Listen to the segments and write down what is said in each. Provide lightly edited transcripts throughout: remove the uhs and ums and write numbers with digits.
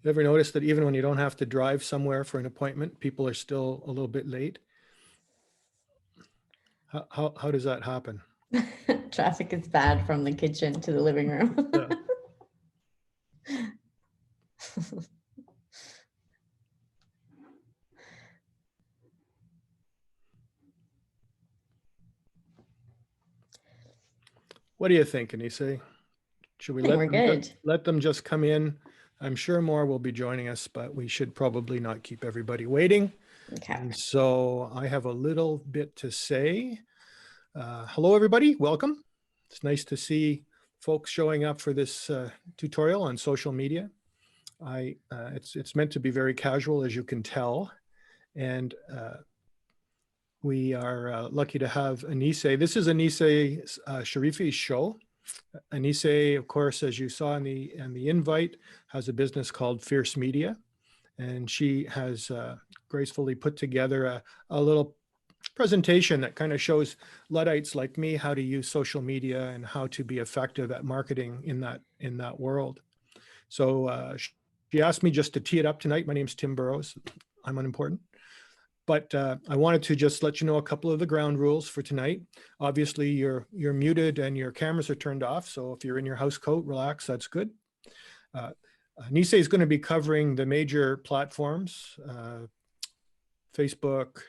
ever noticed that even when you don't have to drive somewhere for an appointment, people are still a little bit late? How does that happen? Traffic is bad from the kitchen to the living room. Yeah. What do you think, Aniseh? Should we I think we're good. let them just come in? I'm sure more will be joining us, but we should probably not keep everybody waiting. Okay. And so I have a little bit to say. Hello, everybody. Welcome. It's nice to see folks showing up for this tutorial on social media. It's meant to be very casual, as you can tell. And we are lucky to have Aniseh. This is Aniseh Sharifi's show. Aniseh, of course, as you saw in the invite, has a business called Fierce Media, and she has gracefully put together a little presentation that kind of shows Luddites like me how to use social media and how to be effective at marketing in that world. So she asked me just to tee it up tonight. My name's Tim Burrows. I'm unimportant. But I wanted to just let you know a couple of the ground rules for tonight. Obviously, you're muted and your cameras are turned off. So if you're in your house coat, relax, that's good. Aniseh is going to be covering the major platforms, Facebook,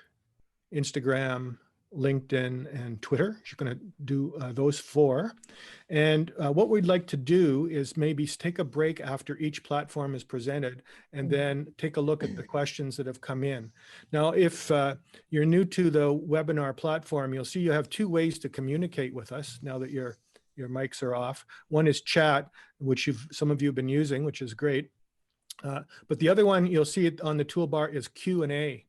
Instagram, LinkedIn, and Twitter. She's going to do those four. And what we'd like to do is maybe take a break after each platform is presented and then take a look at the questions that have come in. Now, if you're new to the webinar platform, you'll see you have two ways to communicate with us now that your mics are off. One is chat, which some of you have been using, which is great. But the other one, you'll see it on the toolbar, is Q&A.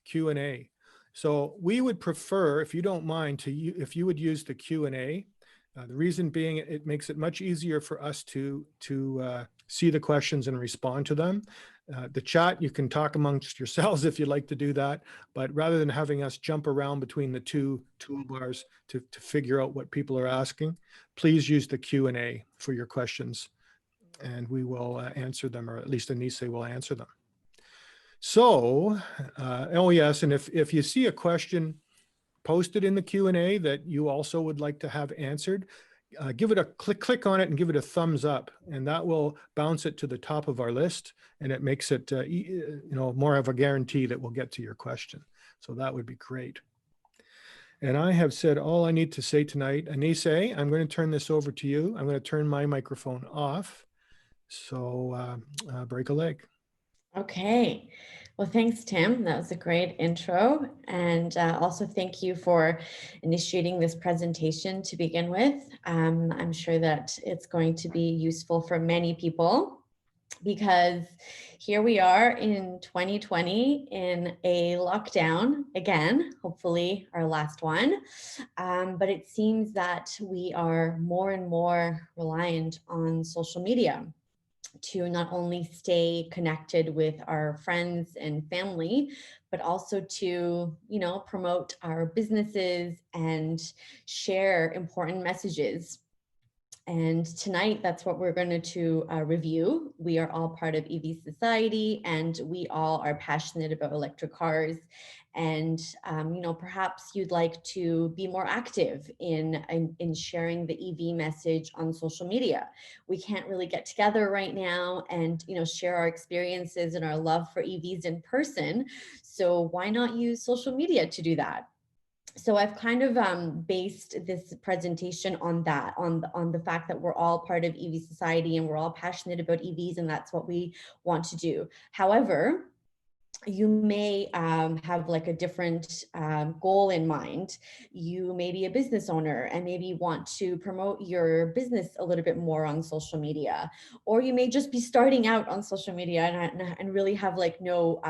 Q&A. So we would prefer, if you don't mind, if you would use the Q&A. The reason being, it makes it much easier for us to see the questions and respond to them. The chat, you can talk amongst yourselves if you'd like to do that, but rather than having us jump around between the two toolbars to figure out what people are asking, please use the Q&A for your questions, and we will answer them, or at least Aniseh will answer them. So, oh yes, and if you see a question posted in the Q&A that you also would like to have answered, give it a click on it and give it a thumbs up, and that will bounce it to the top of our list, and it makes it more of a guarantee that we'll get to your question. So that would be great. And I have said all I need to say tonight. Aniseh, I'm going to turn this over to you. I'm going to turn my microphone off. So break a leg. Okay. Well, thanks, Tim. That was a great intro. And also thank you for initiating this presentation to begin with. I'm sure that it's going to be useful for many people, because here we are in 2020 in a lockdown again, hopefully our last one. But it seems that we are more and more reliant on social media to not only stay connected with our friends and family, but also to, promote our businesses and share important messages. And tonight, that's what we're going to review. We are all part of EV Society, and we all are passionate about electric cars. And, perhaps you'd like to be more active in sharing the EV message on social media. We can't really get together right now and, share our experiences and our love for EVs in person. So why not use social media to do that? So I've kind of based this presentation on that, on the fact that we're all part of EV Society and we're all passionate about EVs, and that's what we want to do. However, you may have like a different goal in mind. You may be a business owner and maybe want to promote your business a little bit more on social media, or you may just be starting out on social media and really have like no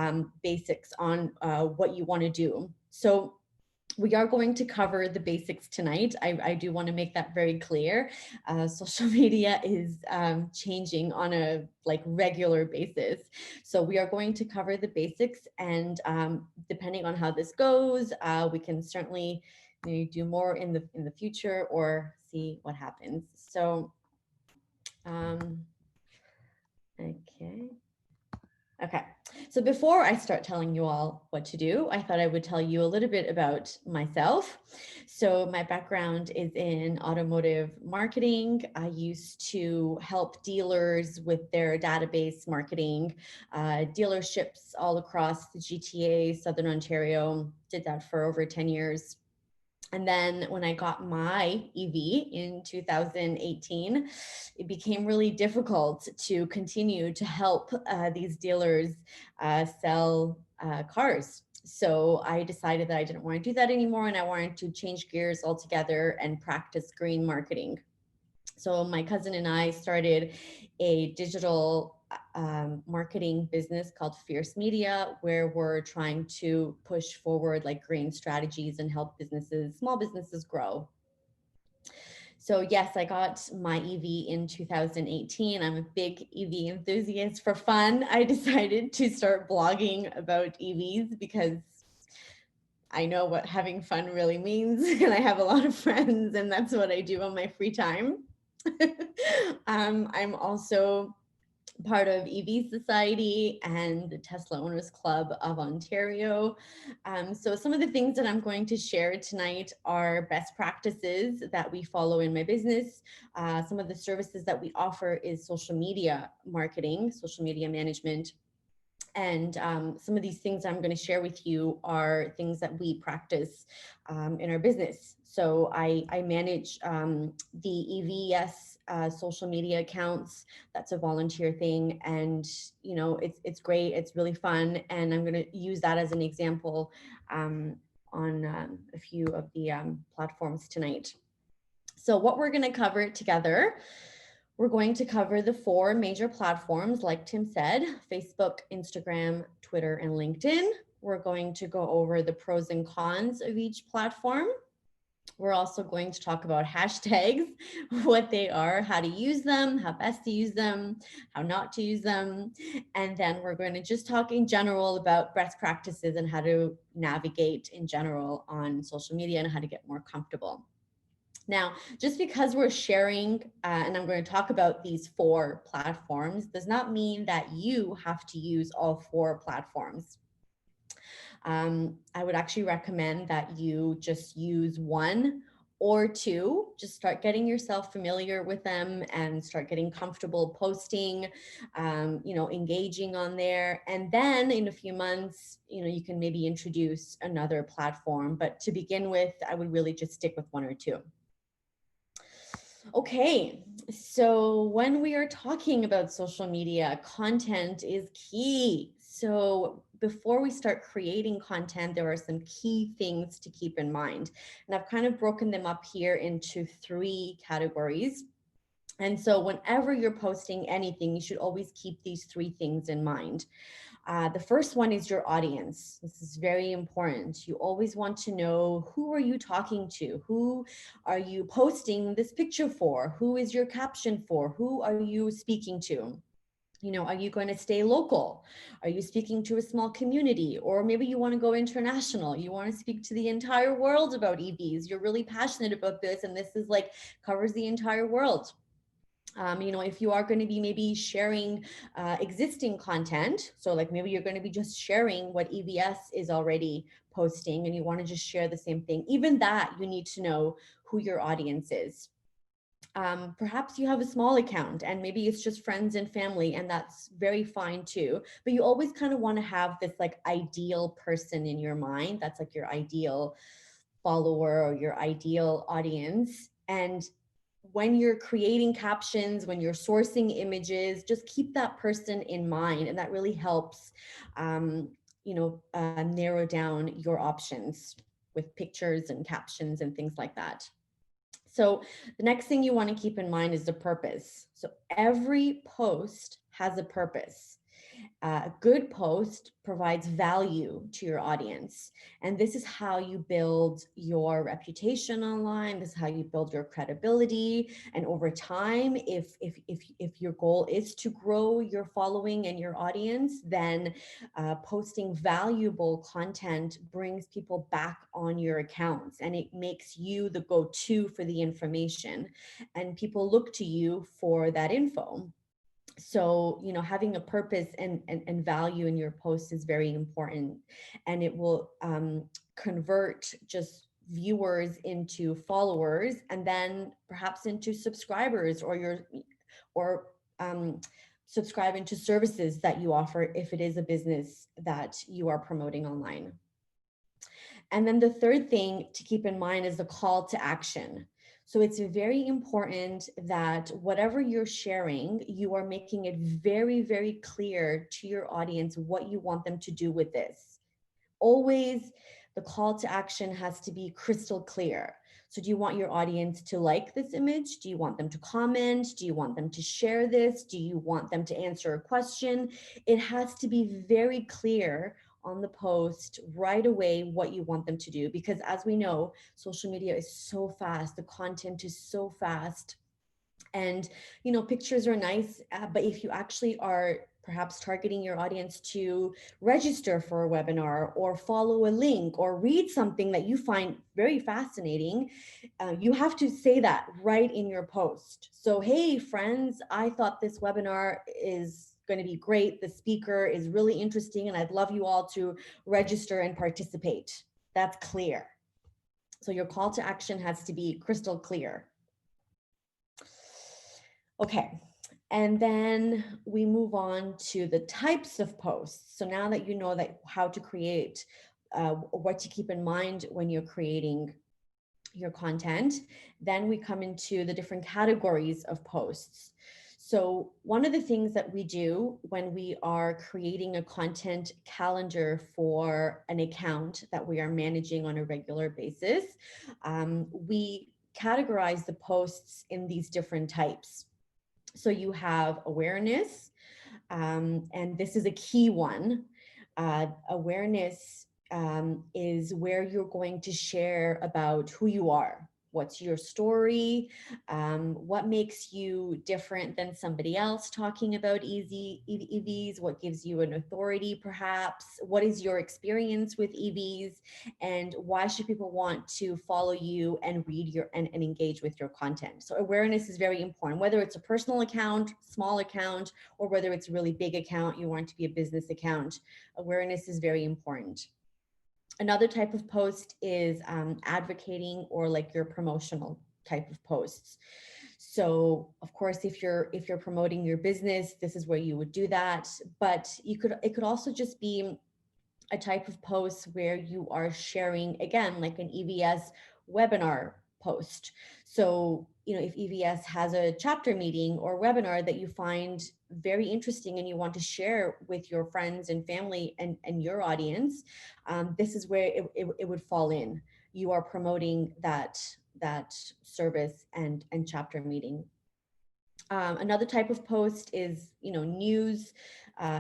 basics on what you want to do. So we are going to cover the basics tonight. I do want to make that very clear. Social media is changing on a regular basis. So we are going to cover the basics, and depending on how this goes, we can certainly do more in the future or see what happens. So, okay. Okay, so before I start telling you all what to do, I thought I would tell you a little bit about myself. So my background is in automotive marketing. I used to help dealers with their database marketing, dealerships all across the GTA, Southern Ontario, did that for over 10 years. And then when I got my EV in 2018, it became really difficult to continue to help these dealers sell cars. So I decided that I didn't want to do that anymore, and I wanted to change gears altogether and practice green marketing. So my cousin and I started a digital marketing business called Fierce Media, where we're trying to push forward like green strategies and help businesses, small businesses grow. So yes, I got my EV in 2018. I'm a big EV enthusiast for fun. I decided to start blogging about EVs because I know what having fun really means, and I have a lot of friends, and that's what I do on my free time. I'm also part of EV Society and the Tesla Owners Club of Ontario. So some of the things that I'm going to share tonight are best practices that we follow in my business. Some of the services that we offer is social media marketing, social media management. And some of these things I'm going to share with you are things that we practice in our business. So I manage the EVS social media accounts. That's a volunteer thing, and you know it's great. It's really fun, and I'm going to use that as an example on a few of the platforms tonight. So what we're going to cover together, we're going to cover the 4 major platforms, like Tim said: Facebook, Instagram, Twitter, and LinkedIn. We're going to go over the pros and cons of each platform. We're also going to talk about hashtags, what they are, how to use them, how best to use them, how not to use them. And then we're going to just talk in general about best practices and how to navigate in general on social media and how to get more comfortable. Now, just because we're sharing, and I'm going to talk about these 4 platforms, does not mean that you have to use all 4 platforms. I would actually recommend that you just use 1 or 2, just start getting yourself familiar with them and start getting comfortable posting, engaging on there. And then in a few months, you can maybe introduce another platform. But to begin with, I would really just stick with 1 or 2. Okay, so when we are talking about social media, content is key. So before we start creating content, there are some key things to keep in mind. And I've kind of broken them up here into 3 categories. And so whenever you're posting anything, you should always keep these 3 things in mind. The first one is your audience. This is very important. You always want to know, who are you talking to? Who are you posting this picture for? Who is your caption for? Who are you speaking to? Are you going to stay local? Are you speaking to a small community? Or maybe you want to go international. You want to speak to the entire world about EVs. You're really passionate about this, and this is like covers the entire world. If you are going to be maybe sharing existing content, so like maybe you're going to be just sharing what EVS is already posting and you want to just share the same thing, even that you need to know who your audience is. Perhaps you have a small account and maybe it's just friends and family, and that's very fine too. But you always kind of want to have this like ideal person in your mind. That's like your ideal follower or your ideal audience. And when you're creating captions, when you're sourcing images, just keep that person in mind. And that really helps, narrow down your options with pictures and captions and things like that. So the next thing you want to keep in mind is the purpose. So every post has a purpose. A good post provides value to your audience. And this is how you build your reputation online. This is how you build your credibility. And over time, if your goal is to grow your following and your audience, then posting valuable content brings people back on your accounts, and it makes you the go-to for the information. And people look to you for that info. So, having a purpose and value in your post is very important, and it will convert just viewers into followers, and then perhaps into subscribers, or um, subscribing to services that you offer if it is a business that you are promoting online. And then the third thing to keep in mind is the call to action. So it's very important that whatever you're sharing, you are making it very, very clear to your audience what you want them to do with this. Always, the call to action has to be crystal clear. So do you want your audience to like this image? Do you want them to comment? Do you want them to share this? Do you want them to answer a question? It has to be very clear on the post right away what you want them to do, because as we know, social media is so fast, the content is so fast, and pictures are nice, but if you actually are perhaps targeting your audience to register for a webinar or follow a link or read something that you find very fascinating, you have to say that right in your post. So, hey friends, I thought this webinar is going to be great, the speaker is really interesting, and I'd love you all to register and participate. That's clear. So your call to action has to be crystal clear. Okay, and then we move on to the types of posts. So now that you know that how to create, what to keep in mind when you're creating your content, then we come into the different categories of posts. So one of the things that we do when we are creating a content calendar for an account that we are managing on a regular basis, we categorize the posts in these different types. So you have awareness, and this is a key one. Awareness is where you're going to share about who you are. What's your story? What makes you different than somebody else talking about EVs? What gives you an authority, perhaps? What is your experience with EVs? And why should people want to follow you and read and engage with your content? So awareness is very important, whether it's a personal account, small account, or whether it's a really big account, you want to be a business account. Awareness is very important. Another type of post is advocating, or like your promotional type of posts. So of course, if you're promoting your business, this is where you would do that. But it could also just be a type of post where you are sharing, again, like an EVS webinar post. So, if EVS has a chapter meeting or webinar that you find very interesting and you want to share with your friends and family and your audience, this is where it would fall in. You are promoting that service and chapter meeting. Another type of post is, news,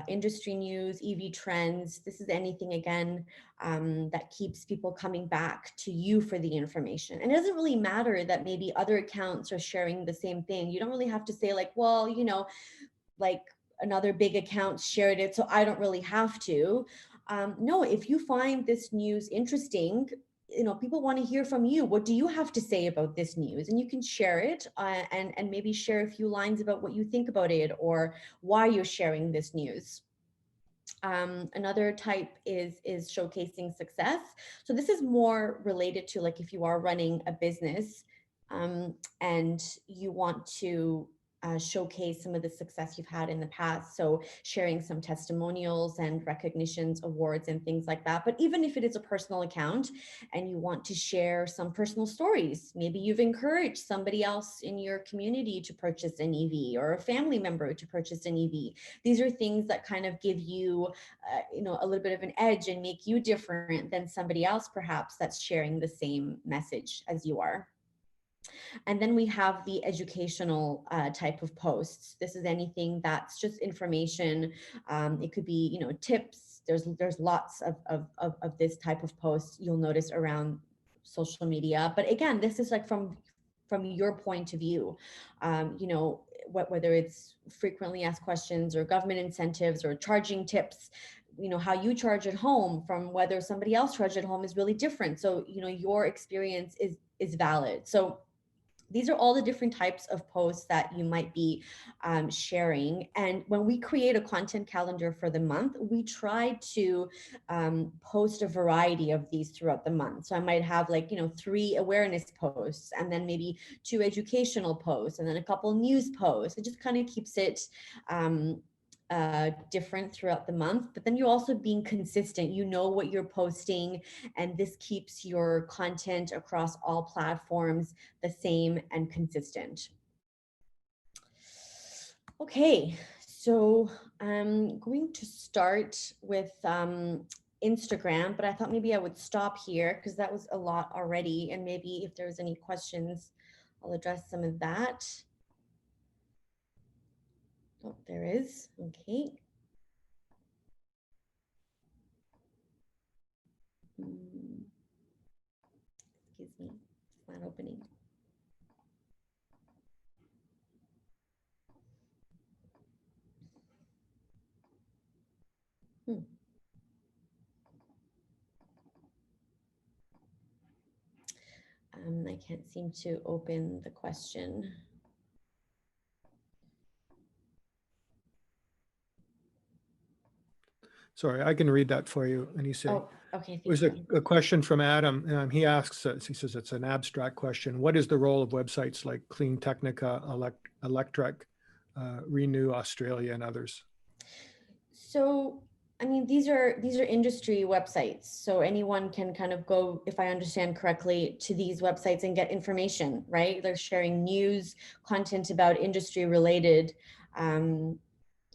industry news, EV trends. This is anything, again, that keeps people coming back to you for the information. And it doesn't really matter that maybe other accounts are sharing the same thing. You don't really have to say like, well, like another big account shared it, so I don't really have to. No, if you find this news interesting, people want to hear from you. What do you have to say about this news? And you can share it, and maybe share a few lines about what you think about it or why you're sharing this news. Another type is showcasing success. So this is more related to, like, if you are running a business, and you want to showcase some of the success you've had in the past. So sharing some testimonials and recognitions, awards, and things like that. But even if it is a personal account and you want to share some personal stories, maybe you've encouraged somebody else in your community to purchase an EV, or a family member to purchase an EV. These are things that kind of give you, a little bit of an edge and make you different than somebody else, perhaps, that's sharing the same message as you are. And then we have the educational type of posts. This is anything that's just information. It could be, tips. There's lots of this type of posts you'll notice around social media. But again, this is like from your point of view. Whether it's frequently asked questions or government incentives or charging tips, how you charge at home from whether somebody else charged at home is really different. So, your experience is valid. So these are all the different types of posts that you might be sharing. And when we create a content calendar for the month, we try to post a variety of these throughout the month. So I might have like, 3 awareness posts, and then maybe 2 educational posts, and then a couple news posts. It just kind of keeps it different throughout the month. But then you're also being consistent. You know what you're posting, and this keeps your content across all platforms the same and consistent. Okay, so I'm going to start with Instagram, but I thought maybe I would stop here because that was a lot already. And maybe if there's any questions, I'll address some of that. Oh, there is. Okay. Excuse me, it's not opening. I can't seem to open the question. Sorry, I can read that for you, Aniseh. Oh, okay. Thank There's you. a question from Adam. He asks, he says it's an abstract question. What is the role of websites like Clean Technica, Electric, Renew Australia, and others? So, I mean, these are industry websites. So anyone can kind of go, if I understand correctly, to these websites and get information, right? They're sharing news, content about industry related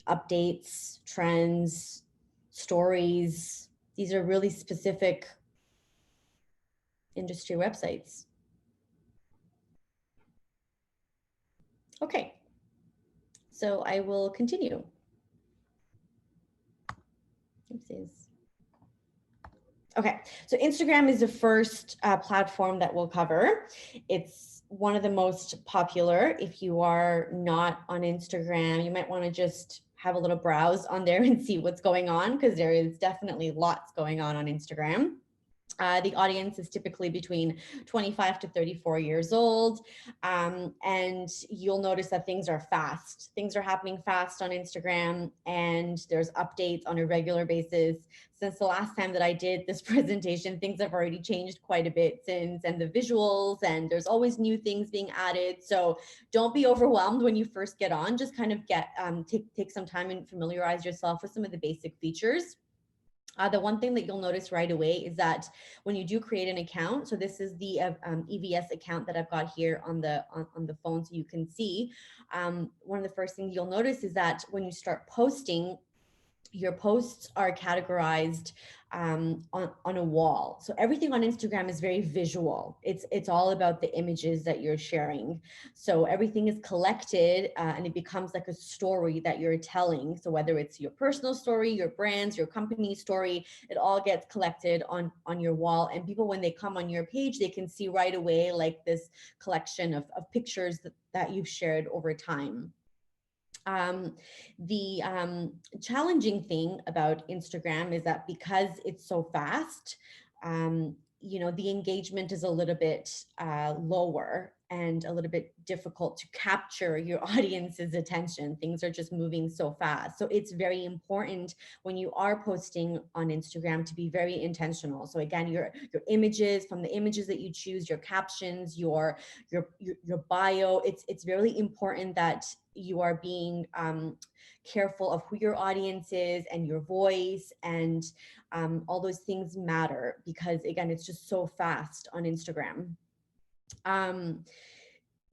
updates, trends, stories. These are really specific industry websites. Okay, so I will continue. Oopsies. Okay, so Instagram is the first platform that we'll cover. It's one of the most popular. If you are not on Instagram, you might want to just have a little browse on there and see what's going on, because there is definitely lots going on Instagram. The audience is typically between 25 to 34 years old. And you'll notice that things are fast. Things are happening fast on Instagram, and there's updates on a regular basis. Since the last time that I did this presentation, things have already changed quite a bit since, and the visuals, and there's always new things being added. So don't be overwhelmed when you first get on. Just kind of take some time and familiarize yourself with some of the basic features. The one thing that you'll notice right away is that when you do create an account, so this is the EVS account that I've got here on the phone, so you can see. One of the first things you'll notice is that when you start posting, your posts are categorized on a wall. So everything on Instagram is very visual. It's all about the images that you're sharing. So everything is collected and it becomes like a story that you're telling. So whether it's your personal story, your brand's, your company story, it all gets collected on your wall. And people, when they come on your page, they can see right away like this collection of pictures that you've shared over time. The challenging thing about Instagram is that because it's so fast, the engagement is a little bit lower and a little bit difficult to capture your audience's attention. Things are just moving so fast. So it's very important when you are posting on Instagram to be very intentional. So again, your images, from the images that you choose, your captions, your bio, it's really important that you are being careful of who your audience is and your voice, and all those things matter, because again, it's just so fast on Instagram.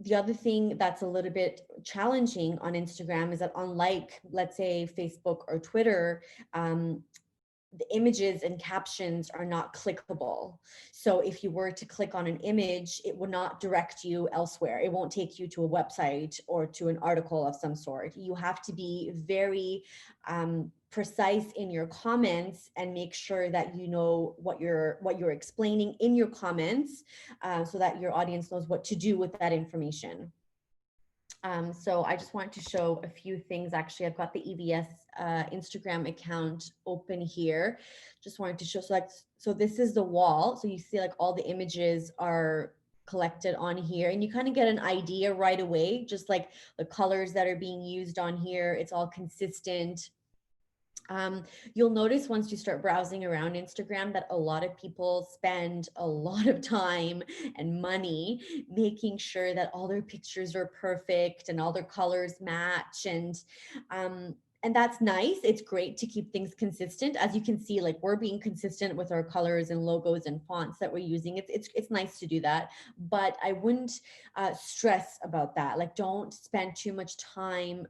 The other thing that's a little bit challenging on Instagram is that, unlike, let's say, Facebook or Twitter, the images and captions are not clickable. So if you were to click on an image, it would not direct you elsewhere. It won't take you to a website or to an article of some sort. You have to be very precise in your comments and make sure that you know what you're explaining in your comments, so that your audience knows what to do with that information. So I just wanted to show a few things. Actually, I've got the EVS Instagram account open here. Just wanted to show, so this is the wall. So you see like all the images are collected on here, and you kind of get an idea right away, just like the colors that are being used on here. It's all consistent. You'll notice once you start browsing around Instagram that a lot of people spend a lot of time and money making sure that all their pictures are perfect and all their colors match. And that's nice. It's great to keep things consistent. As you can see, like we're being consistent with our colors and logos and fonts that we're using. It's nice to do that, but I wouldn't stress about that. Like, don't spend too much time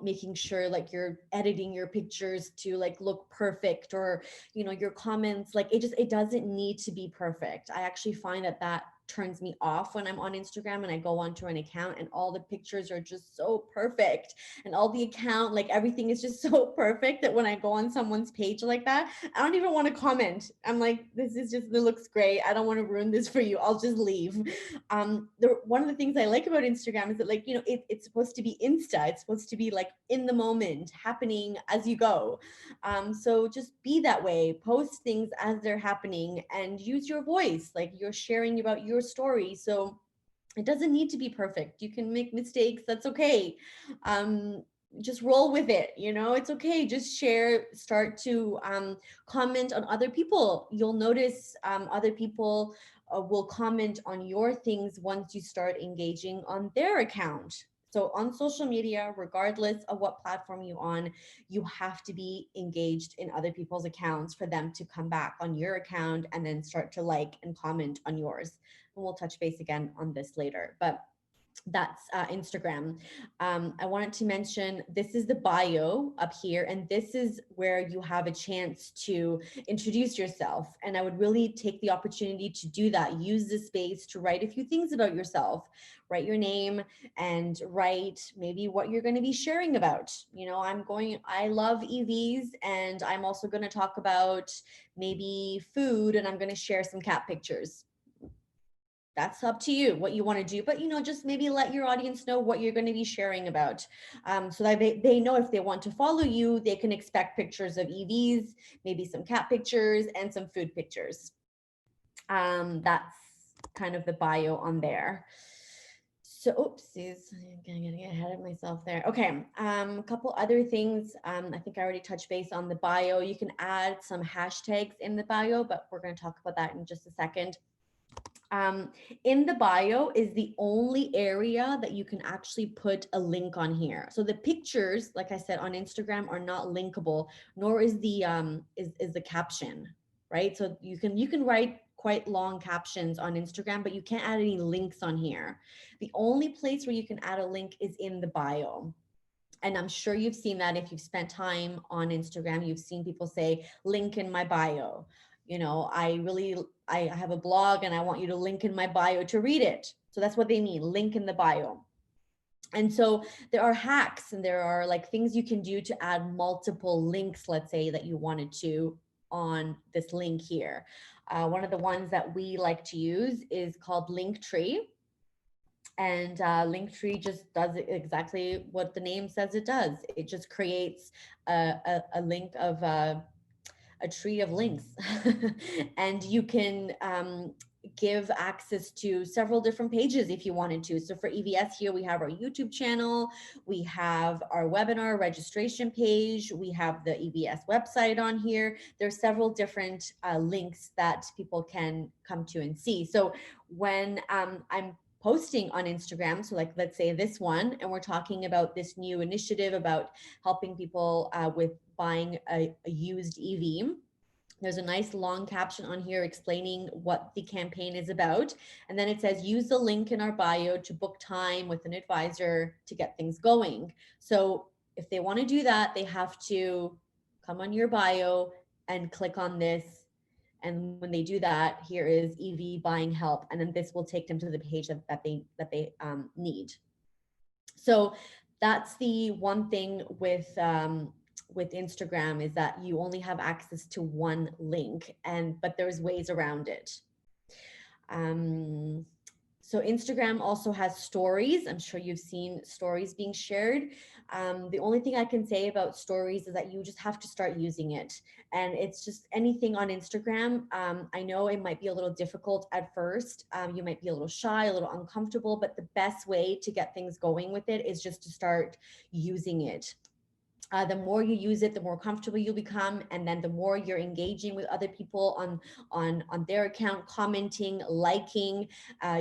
making sure like you're editing your pictures to like look perfect, or your comments, like it doesn't need to be perfect. I actually find that turns me off when I'm on Instagram and I go onto an account and all the pictures are just so perfect, and all the account, like everything is just so perfect that when I go on someone's page like that, I don't even want to comment. I'm like, it looks great. I don't want to ruin this for you. I'll just leave. One of the things I like about Instagram is that, like, it's supposed to be Insta. It's supposed to be like in the moment, happening as you go. So just be that way, post things as they're happening and use your voice, like you're sharing about your story. So it doesn't need to be perfect. You can make mistakes. That's okay. Just roll with it. It's okay. Just share, start to comment on other people. You'll notice other people will comment on your things once you start engaging on their account. So on social media, regardless of what platform you're on, you have to be engaged in other people's accounts for them to come back on your account and then start to like and comment on yours. And we'll touch base again on this later. But that's Instagram. I wanted to mention, this is the bio up here, and this is where you have a chance to introduce yourself. And I would really take the opportunity to do that. Use this space to write a few things about yourself. Write your name and write maybe what you're going to be sharing about. I love EVs, and I'm also going to talk about maybe food, and I'm going to share some cat pictures. That's up to you what you want to do, but just maybe let your audience know what you're going to be sharing about, so that they know if they want to follow you, they can expect pictures of EVs, maybe some cat pictures and some food pictures. That's kind of the bio on there. So, oopsies, I'm gonna get ahead of myself there. Okay, a couple other things. I think I already touched base on the bio. You can add some hashtags in the bio, but we're going to talk about that in just a second. In the bio is the only area that you can actually put a link on here. So the pictures, like I said, on Instagram are not linkable, nor is the is the caption, right? So you can write quite long captions on Instagram, but you can't add any links on here. The only place where you can add a link is in the bio. And I'm sure you've seen that if you've spent time on Instagram. You've seen people say, link in my bio. I have a blog and I want you to link in my bio to read it. So that's what they mean, link in the bio. And so there are hacks and there are like things you can do to add multiple links, let's say that you wanted to, on this link here. One of the ones that we like to use is called Linktree. And Linktree just does exactly what the name says it does. It just creates a link of a tree of links. And you can give access to several different pages if you wanted to. So for EVS here, we have our YouTube channel, we have our webinar registration page, we have the EVS website on here. There's several different links that people can come to and see. So when I'm posting on Instagram, so like let's say this one, and we're talking about this new initiative about helping people with buying a used EV. There's a nice long caption on here explaining what the campaign is about. And then it says, use the link in our bio to book time with an advisor to get things going. So if they want to do that, they have to come on your bio and click on this. And when they do that, here is EV buying help. And then this will take them to the page that they need. So that's the one thing with Instagram, is that you only have access to one link, but there's ways around it. So Instagram also has stories. I'm sure you've seen stories being shared. The only thing I can say about stories is that you just have to start using it. And it's just anything on Instagram. I know it might be a little difficult at first. You might be a little shy, a little uncomfortable, but the best way to get things going with it is just to start using it. The more you use it, the more comfortable you'll become, and then the more you're engaging with other people on their account, commenting, liking.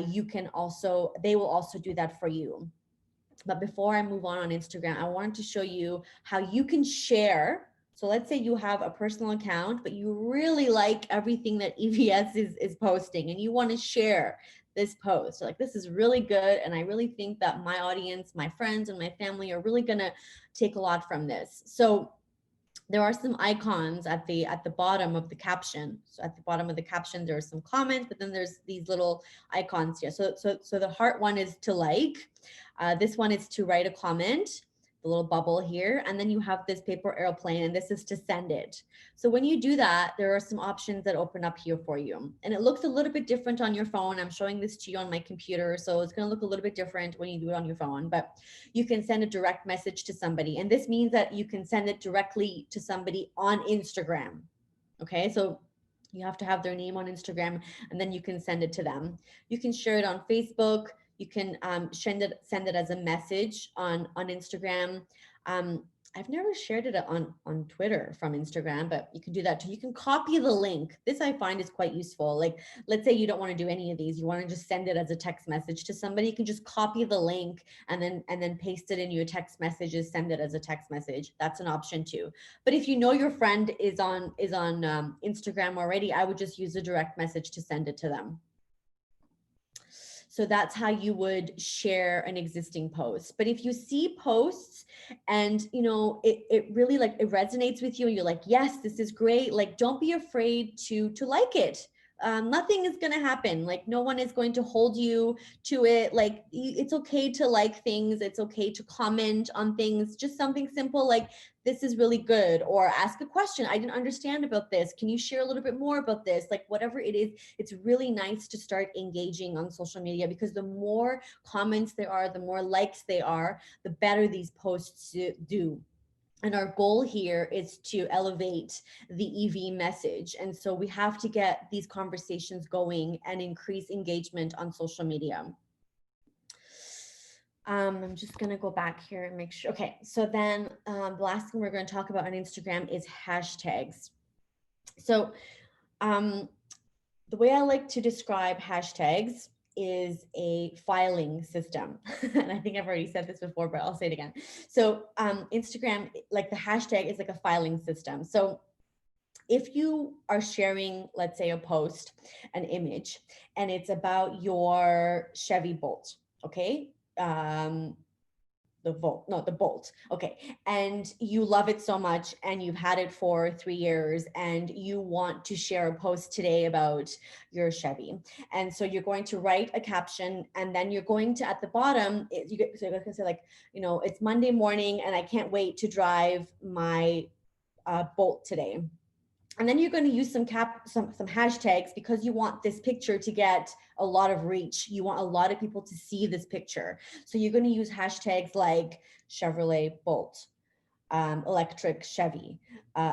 You can also They will also do that for you. But before I move on Instagram, I wanted to show you how you can share. So let's say you have a personal account, but you really like everything that EVS is posting and you want to share this post. So like, this is really good. And I really think that my audience, my friends and my family are really going to take a lot from this. So there are some icons at the bottom of the caption. So at the bottom of the caption, there are some comments, but then there's these little icons here. So the heart one is to like. This one is to write a comment, the little bubble here. And then you have this paper airplane, and this is to send it. So when you do that, there are some options that open up here for you. And it looks a little bit different on your phone. I'm showing this to you on my computer, so it's going to look a little bit different when you do it on your phone. But you can send a direct message to somebody. And this means that you can send it directly to somebody on Instagram. Okay, so you have to have their name on Instagram, and then you can send it to them. You can share it on Facebook. You can send it as a message on Instagram. Um, I've never shared it on Twitter from Instagram, but you can do that too. You can copy the link. This I find is quite useful. Like, let's say you don't want to do any of these. You want to just send it as a text message to somebody. You can just copy the link and then paste it in your text messages, send it as a text message. That's an option too. But if you know your friend is on Instagram already, I would just use a direct message to send it to them. So that's how you would share an existing post. But if you see posts and it really like it resonates with you and you're like, yes, this is great, like don't be afraid to like it. Nothing is going to happen. Like no one is going to hold you to it. Like it's okay to like things. It's okay to comment on things. Just something simple like, this is really good, or ask a question. I didn't understand about this. Can you share a little bit more about this? Like whatever it is, it's really nice to start engaging on social media, because the more comments there are, the more likes they are, the better these posts do. And our goal here is to elevate the EV message. And so we have to get these conversations going and increase engagement on social media. I'm just going to go back here and make sure. Okay, so then the last thing we're going to talk about on Instagram is hashtags. So the way I like to describe hashtags is a filing system. And I think I've already said this before, but I'll say it again. So Instagram, like the hashtag is like a filing system. So if you are sharing, let's say a post, an image, and it's about your Chevy Bolt, okay? The Bolt. Okay. And you love it so much and you've had it for 3 years and you want to share a post today about your Chevy. And so you're going to write a caption, and then you're going to, at the bottom, you're going to say like, it's Monday morning and I can't wait to drive my Bolt today. And then you're going to use some hashtags, because you want this picture to get a lot of reach. You want a lot of people to see this picture. So you're going to use hashtags like Chevrolet Bolt, electric Chevy,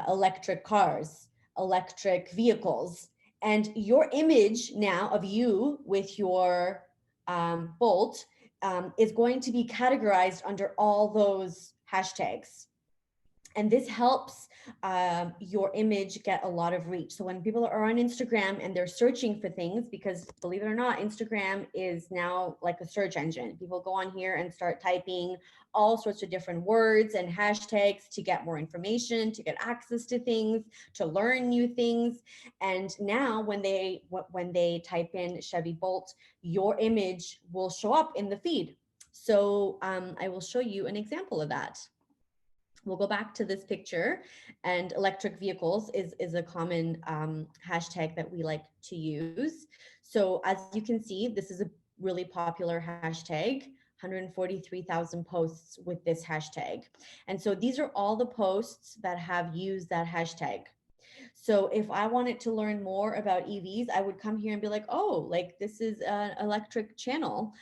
electric cars, electric vehicles. And your image now of you with your Bolt is going to be categorized under all those hashtags. And this helps your image get a lot of reach. So when people are on Instagram and they're searching for things, because believe it or not, Instagram is now like a search engine. People go on here and start typing all sorts of different words and hashtags to get more information, to get access to things, to learn new things. And now when they type in Chevy Bolt, your image will show up in the feed. So I will show you an example of that. We'll go back to this picture, and electric vehicles is a common hashtag that we like to use. So as you can see, this is a really popular hashtag, 143,000 posts with this hashtag. And so these are all the posts that have used that hashtag. So if I wanted to learn more about EVs, I would come here and be like, oh, like this is an electric channel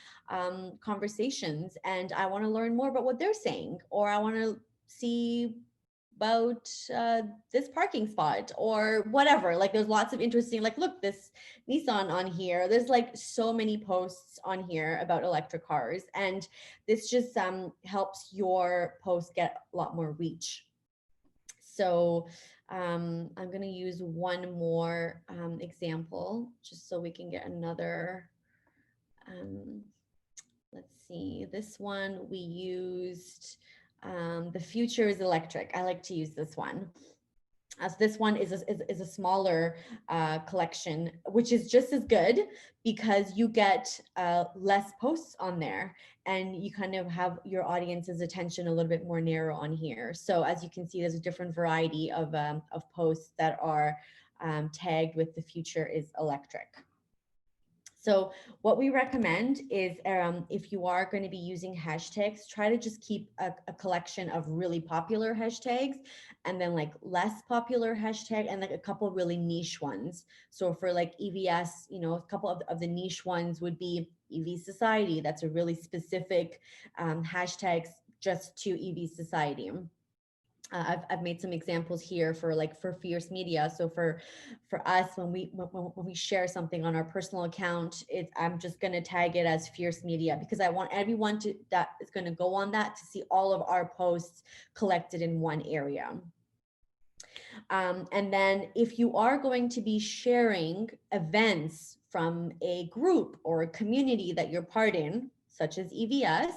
conversations, and I want to learn more about what they're saying, or I want to see about this parking spot or whatever. Like there's lots of interesting, like, look, this Nissan on here. There's like so many posts on here about electric cars. And this just helps your post get a lot more reach. So I'm going to use one more example just so we can get another. Let's see, this one we used the future is electric. I like to use this one. As this one is a smaller collection, which is just as good because you get less posts on there, and you kind of have your audience's attention a little bit more narrow on here. So as you can see, there's a different variety of posts that are tagged with the future is electric. So what we recommend is if you are going to be using hashtags, try to just keep a collection of really popular hashtags, and then like less popular hashtag, and like a couple really niche ones. So for like EVS, you know, a couple of the niche ones would be EV Society. That's a really specific hashtags just to EV Society. I've made some examples here for fierce media. So for us, when we share something on our personal account, I'm just going to tag it as fierce media, because I want everyone that is going to go on that to see all of our posts collected in one area. And then if you are going to be sharing events from a group or a community that you're part in, such as EVS,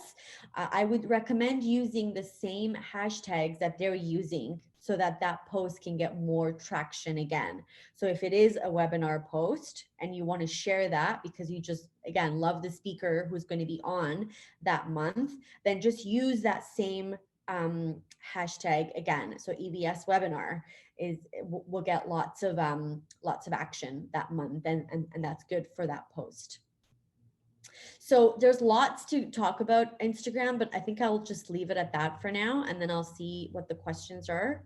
I would recommend using the same hashtags that they're using so that that post can get more traction again. So if it is a webinar post and you want to share that because you just, again, love the speaker who's going to be on that month, then just use that same hashtag again. So EVS webinar will get lots of action that month, and that's good for that post. So there's lots to talk about Instagram, but I think I'll just leave it at that for now, and then I'll see what the questions are.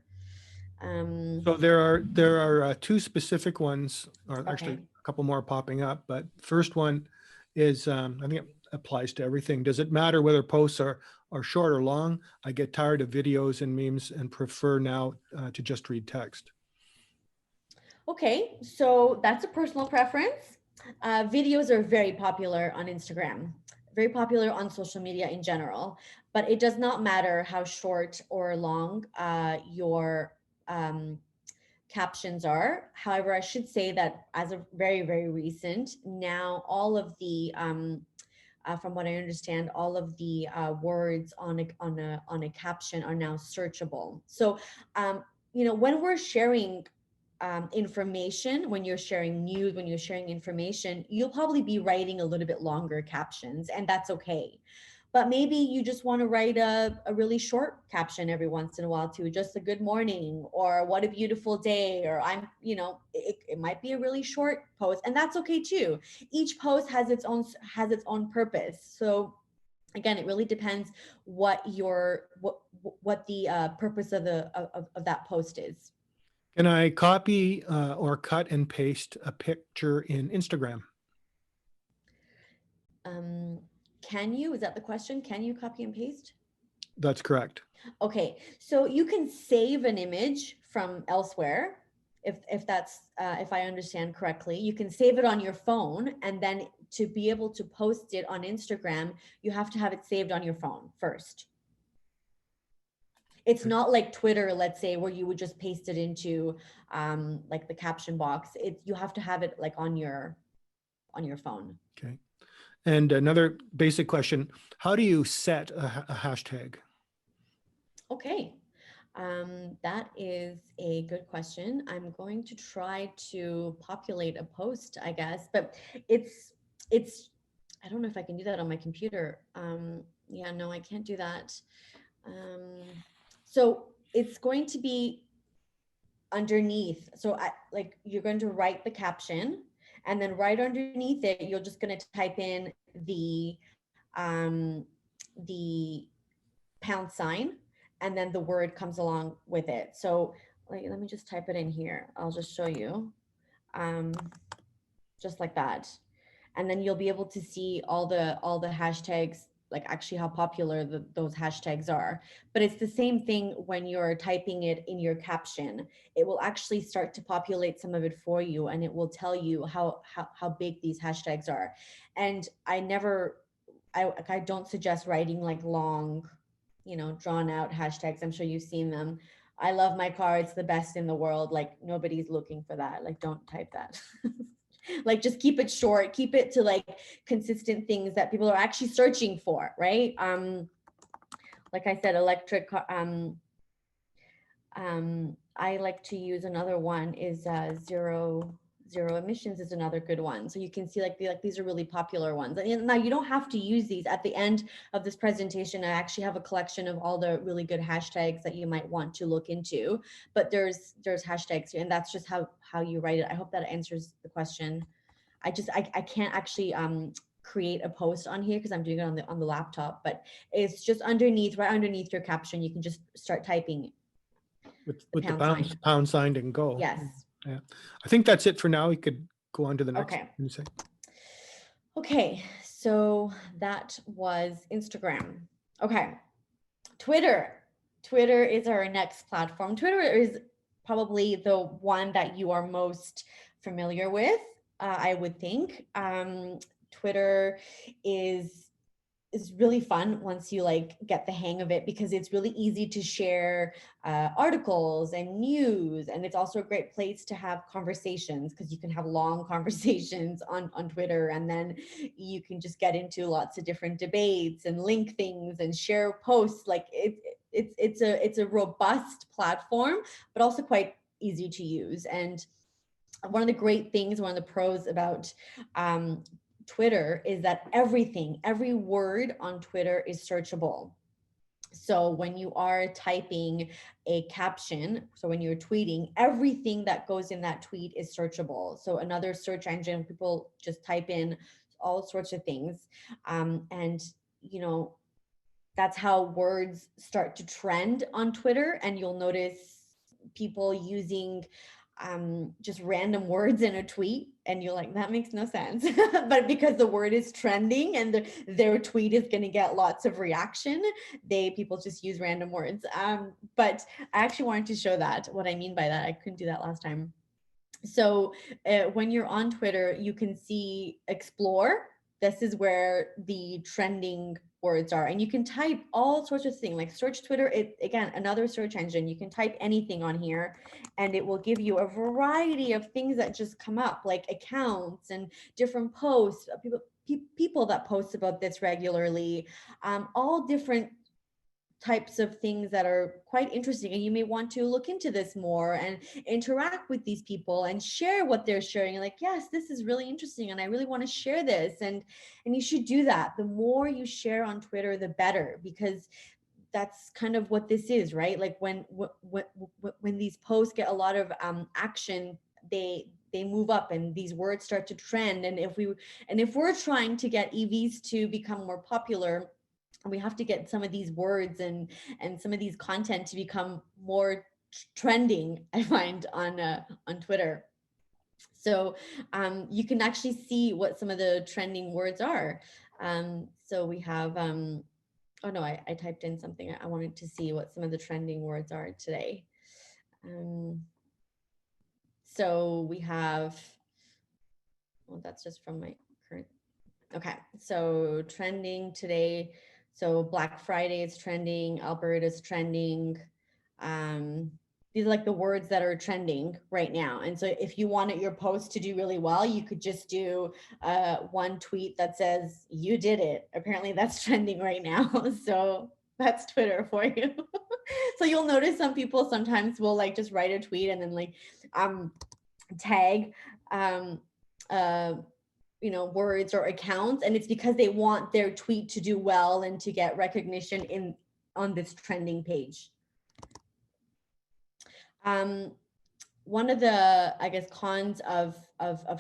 So there are two specific ones, or actually Okay. a couple more popping up. But first one is, I think it applies to everything. Does it matter whether posts are short or long? I get tired of videos and memes and prefer now to just read text. Okay, so that's a personal preference. Videos are very popular on Instagram, very popular on social media in general, but it does not matter how short or long your captions are. However, I should say that as of very, very recent, now all of the from what I understand, all of the words on a caption are now searchable. So, you know, when we're sharing information, when you're sharing news, when you're sharing information, you'll probably be writing a little bit longer captions, and that's okay. But maybe you just want to write a really short caption every once in a while too, just a good morning or what a beautiful day, or I'm, you know, it might be a really short post, and that's okay too. Each post has its own purpose. So again, it really depends what the purpose of that post is. Can I copy or cut and paste a picture in Instagram? Can you, is that the question? Can you copy and paste? That's correct. Okay, so you can save an image from elsewhere. If that's if I understand correctly, you can save it on your phone, and then to be able to post it on Instagram, you have to have it saved on your phone first. It's not like Twitter, let's say, where you would just paste it into like the caption box. You have to have it like on your phone. Okay. And another basic question, how do you set a hashtag? Okay, that is a good question. I'm going to try to populate a post, I guess, but it's, I don't know if I can do that on my computer. Yeah, no, I can't do that. So it's going to be underneath. So you're going to write the caption, and then right underneath it, you're just going to type in the pound sign, and then the word comes along with it. So like, let me just type it in here. I'll just show you. Um, just like that. And then you'll be able to see all the hashtags, like actually how popular those hashtags are. But it's the same thing when you're typing it in your caption. It will actually start to populate some of it for you, and it will tell you how big these hashtags are. And I don't suggest writing like long, drawn out hashtags. I'm sure you've seen them. I love my car, it's the best in the world. Like, nobody's looking for that. Like, don't type that. Like, just keep it short, keep it to like consistent things that people are actually searching for, right? Like I said, electric I like to use another one is zero emissions is another good one. So you can see like these are really popular ones. And now you don't have to use these. At the end of this presentation, I actually have a collection of all the really good hashtags that you might want to look into. But there's hashtags, and that's just how you write it. I hope that answers the question. I can't actually create a post on here because I'm doing it on the laptop, but it's just right underneath your caption. You can just start typing with the pound sign. pound sign and go. Yes. Yeah. I think that's it for now. We could go on to the next. Okay. Aniseh. Okay. So that was Instagram. Okay. Twitter. Twitter is our next platform. Twitter is probably the one that you are most familiar with, I would think. Twitter is really fun once you like get the hang of it, because it's really easy to share articles and news, and it's also a great place to have conversations, because you can have long conversations on Twitter, and then you can just get into lots of different debates and link things and share posts. Like it's a robust platform, but also quite easy to use. And one of the great things, one of the pros about Twitter is that every word on Twitter is searchable. So when you are typing a caption, so when you're tweeting, everything that goes in that tweet is searchable. So another search engine, people just type in all sorts of things. And, that's how words start to trend on Twitter. And you'll notice people using just random words in a tweet, and you're like, that makes no sense. But because the word is trending and their tweet is going to get lots of reaction, people just use random words. But I actually wanted to show that, what I mean by that. I couldn't do that last time. So when you're on Twitter, you can see explore. This is where the trending words are, and you can type all sorts of things, like search Twitter. It, again, another search engine. You can type anything on here and it will give you a variety of things that just come up, like accounts and different posts, people that post about this regularly, all different types of things that are quite interesting, and you may want to look into this more and interact with these people and share what they're sharing. You're like, yes, this is really interesting and I really want to share this. And you should do that. The more you share on Twitter, the better, because that's kind of what this is, right? Like when these posts get a lot of action, they move up and these words start to trend. And if we're trying to get EVs to become more popular, we have to get some of these words and some of these content to become more trending, I find, on Twitter. So you can actually see what some of the trending words are. So we have oh no, I typed in something. I wanted to see what some of the trending words are today. So we have, well, that's just from my current. Okay, so trending today. So Black Friday is trending, Alberta's trending. These are like the words that are trending right now. And so if you wanted your post to do really well, you could just do one tweet that says, you did it. Apparently that's trending right now. So that's Twitter for you. So you'll notice some people sometimes will like just write a tweet and then like tag words or accounts, and it's because they want their tweet to do well and to get recognition on this trending page. One of the, I guess, cons of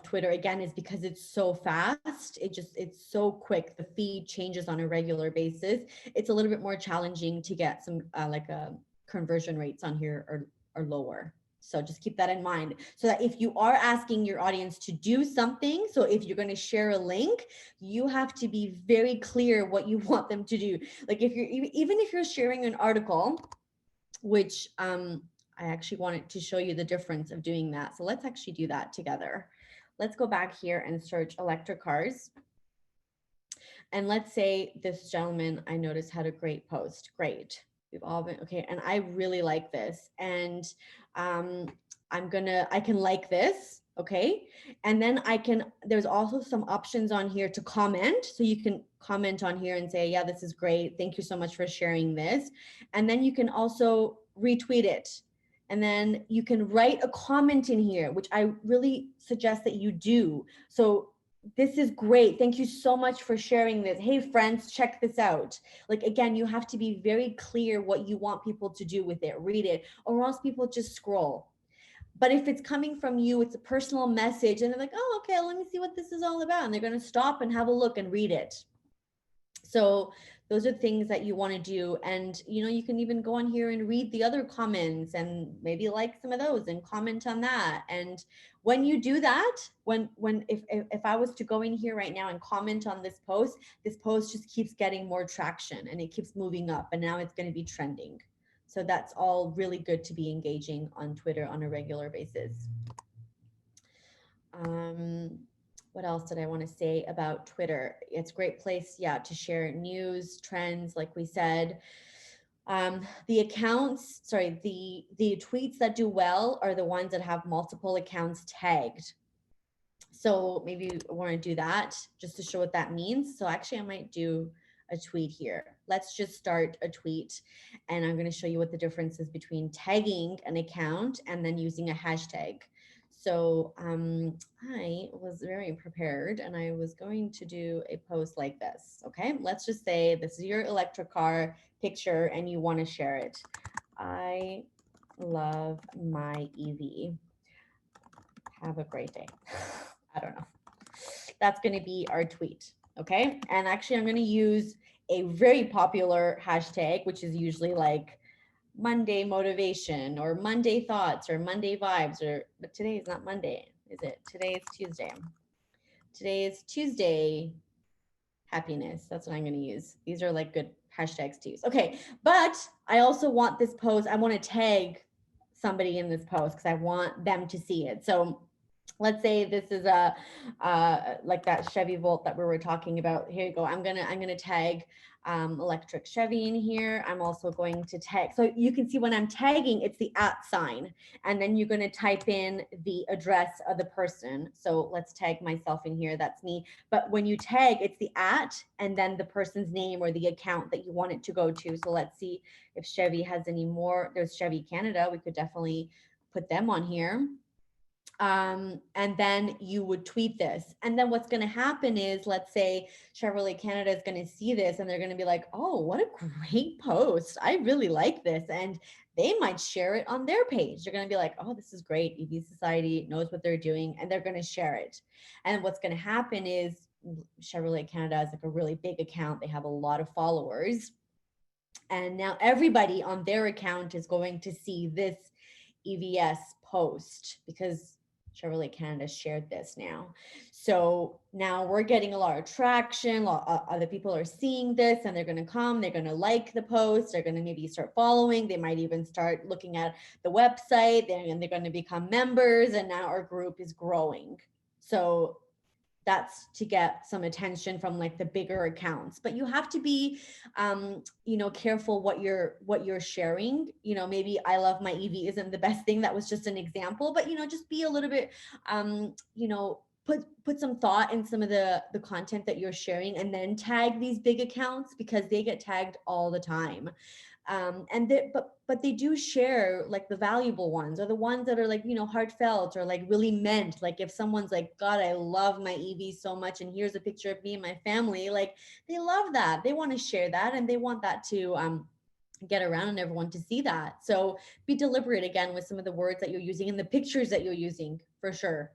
Twitter, again, is because it's so fast. It's so quick. The feed changes on a regular basis. It's a little bit more challenging to get some conversion rates on here, are lower. So just keep that in mind, so that if you are asking your audience to do something, so if you're going to share a link, you have to be very clear what you want them to do. Like if you're, even if you're sharing an article, which I actually wanted to show you the difference of doing that. So let's actually do that together. Let's go back here and search electric cars. And let's say this gentleman I noticed had a great post. Great. We've all been okay. And I really like this. And I can like this. Okay. And then there's also some options on here to comment. So you can comment on here and say, yeah, this is great. Thank you so much for sharing this. And then you can also retweet it. And then you can write a comment in here, which I really suggest that you do. So this is great. Thank you so much for sharing this. Hey, friends, check this out. Like, again, you have to be very clear what you want people to do with it. Read it, or else people just scroll. But if it's coming from you, it's a personal message, and they're like, oh, okay, let me see what this is all about. And they're going to stop and have a look and read it. So those are things that you want to do. And, you can even go on here and read the other comments and maybe like some of those and comment on that. And when you do that, if I was to go in here right now and comment on this post just keeps getting more traction and it keeps moving up, and now it's going to be trending. So that's all really good to be engaging on Twitter on a regular basis. What else did I want to say about Twitter? It's a great place, to share news, trends, like we said. The tweets that do well are the ones that have multiple accounts tagged. So maybe you want to do that just to show what that means. So actually I might do a tweet here. Let's just start a tweet, and I'm going to show you what the difference is between tagging an account and then using a hashtag. So I was very prepared, and I was going to do a post like this. Okay, let's just say this is your electric car picture and you want to share it. I love my EV. Have a great day. I don't know. That's going to be our tweet. Okay. And actually, I'm going to use a very popular hashtag, which is usually like Monday motivation or Monday thoughts or Monday vibes, but today is not Monday, is it? Today is Tuesday. Today is Tuesday happiness. That's what I'm going to use. These are like good hashtags to use. Okay. But I also want this post, I want to tag somebody in this post because I want them to see it. So let's say this is like that Chevy Volt that we were talking about. Here you go. I'm gonna tag electric Chevy in here. I'm also going to tag, so you can see when I'm tagging, it's the @ sign, and then you're going to type in the address of the person. So let's tag myself in here. That's me. But when you tag, it's the @ and then the person's name or the account that you want it to go to. So let's see if Chevy has any more. There's Chevy Canada. We could definitely put them on here. And then you would tweet this. And then what's going to happen is, let's say Chevrolet Canada is going to see this and they're going to be like, oh, what a great post. I really like this. And they might share it on their page. They're going to be like, oh, this is great. EV Society knows what they're doing, and they're going to share it. And what's going to happen is Chevrolet Canada is like a really big account. They have a lot of followers. And now everybody on their account is going to see this EVS post because Chevrolet Canada shared this now. So now we're getting a lot of traction. Other people are seeing this and they're going to come, they're going to like the post. They're going to maybe start following. They might even start looking at the website, and they're going to become members. And now our group is growing. So that's to get some attention from like the bigger accounts. But you have to be careful what you're sharing. Maybe I love my EV isn't the best thing. That was just an example. But just be a little bit put some thought in some of the content that you're sharing, and then tag these big accounts because they get tagged all the time. But they do share like the valuable ones, or the ones that are like, heartfelt or like really meant. Like if someone's like, God, I love my EV so much, and here's a picture of me and my family, like they love that. They want to share that, and they want that to get around and everyone to see that. So be deliberate again with some of the words that you're using and the pictures that you're using, for sure.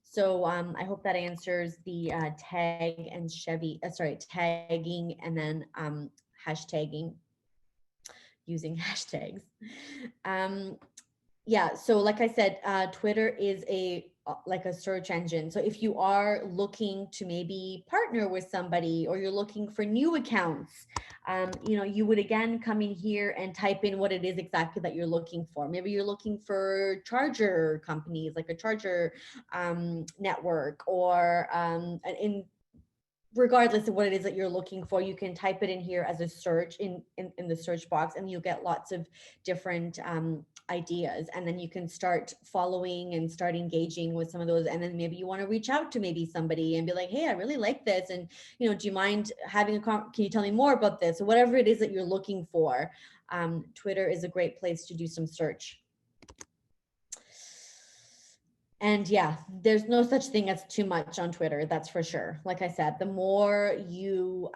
So I hope that answers the tag and tagging and then hashtagging, using hashtags. Yeah, so like I said, Twitter is like a search engine. So if you are looking to maybe partner with somebody, or you're looking for new accounts, you would again come in here and type in what it is exactly that you're looking for. Maybe you're looking for charger companies, like a charger network, or in regardless of what it is that you're looking for, you can type it in here as a search in the search box, and you'll get lots of different ideas. And then you can start following and start engaging with some of those. And then maybe you want to reach out to maybe somebody and be like, hey, I really like this. And, do you mind having can you tell me more about this? So whatever it is that you're looking for, Twitter is a great place to do some search. And yeah, there's no such thing as too much on Twitter, that's for sure. Like I said, the more you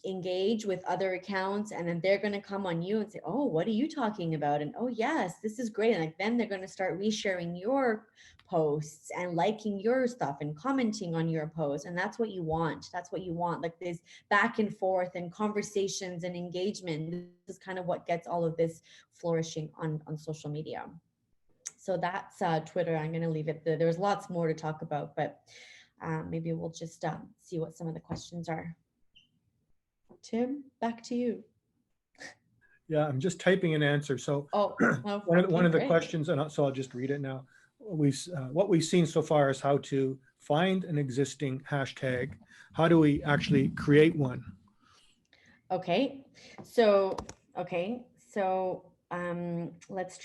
engage with other accounts, and then they're going to come on you and say, oh, what are you talking about? And oh, yes, this is great. And like, then they're going to start resharing your posts and liking your stuff and commenting on your posts. And that's what you want. That's what you want. Like this back and forth and conversations and engagement. This is kind of what gets all of this flourishing on social media. So that's Twitter. I'm going to leave it there. There's lots more to talk about, but maybe we'll just see what some of the questions are. Tim, back to you. Yeah, I'm just typing an answer. So one of the questions, and so I'll just read it now. What we've seen so far is how to find an existing hashtag. How do we actually create one? Okay, so let's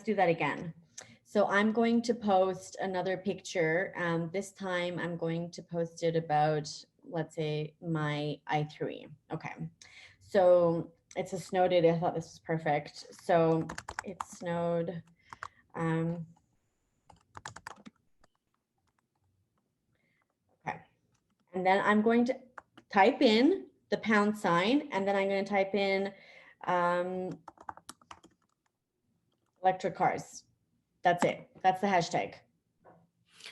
do that again. So I'm going to post another picture. This time I'm going to post it about, let's say, my i3. Okay, so it's a snow day. I thought this was perfect. So it snowed. Okay, and then I'm going to type in the pound sign, and then I'm going to type in electric cars. That's it. That's the hashtag.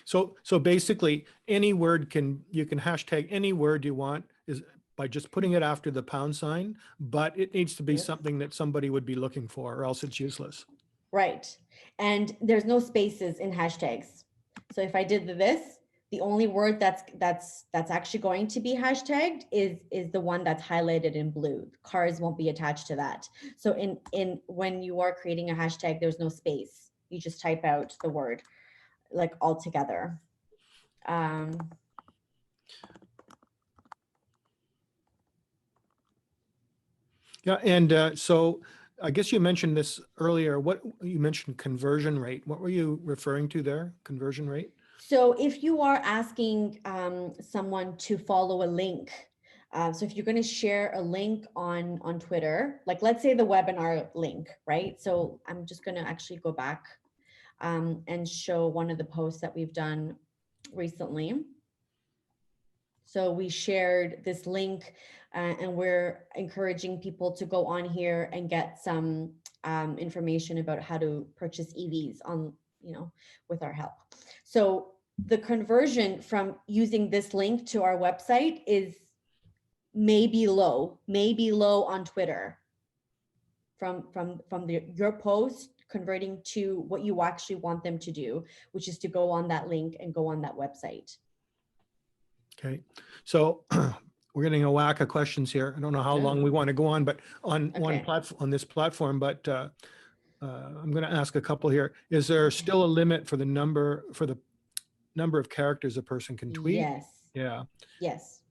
So basically, any word you can hashtag any word you want is by just putting it after the pound sign, but it needs to be something that somebody would be looking for, or else it's useless. Right. And there's no spaces in hashtags. So if I did this, the only word that's actually going to be hashtagged is the one that's highlighted in blue. Cars won't be attached to that. So in when you are creating a hashtag, there's no space. You just type out the word like all together. Yeah, and so I guess you mentioned this earlier. What you mentioned conversion rate. What were you referring to there? Conversion rate? So if you are asking someone to follow a link, so if you're going to share a link on Twitter, like let's say the webinar link, right? So I'm just going to actually go back and show one of the posts that we've done recently. So we shared this link and we're encouraging people to go on here and get some information about how to purchase EVs on, with our help. So the conversion from using this link to our website is maybe low on Twitter from your post converting to what you actually want them to do, which is to go on that link and go on that website. Okay, so we're getting a whack of questions here. I don't know how long we want to go on, but on this platform, but I'm going to ask a couple here. Is there still a limit for the number of characters a person can tweet? Yes. Yeah. Yes.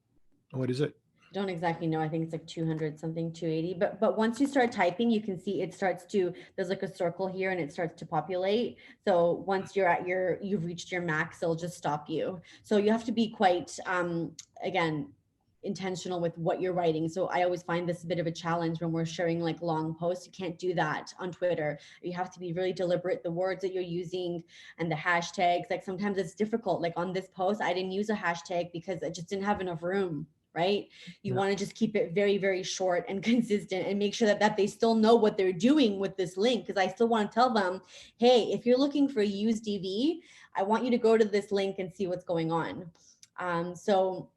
What is it? I don't exactly know. I think it's like 200 something, 280. But once you start typing, you can see it starts to, there's like a circle here and it starts to populate. So once you're at you've reached your max, it'll just stop you. So you have to be quite, again, intentional with what you're writing. So I always find this a bit of a challenge when we're sharing like long posts. You can't do that on Twitter. You have to be really deliberate, the words that you're using and the hashtags. Like sometimes it's difficult. Like on this post, I didn't use a hashtag because I just didn't have enough room. Right? You want to just keep it very, very short and consistent and make sure that they still know what they're doing with this link. Because I still want to tell them, hey, if you're looking for a used EV, I want you to go to this link and see what's going on. So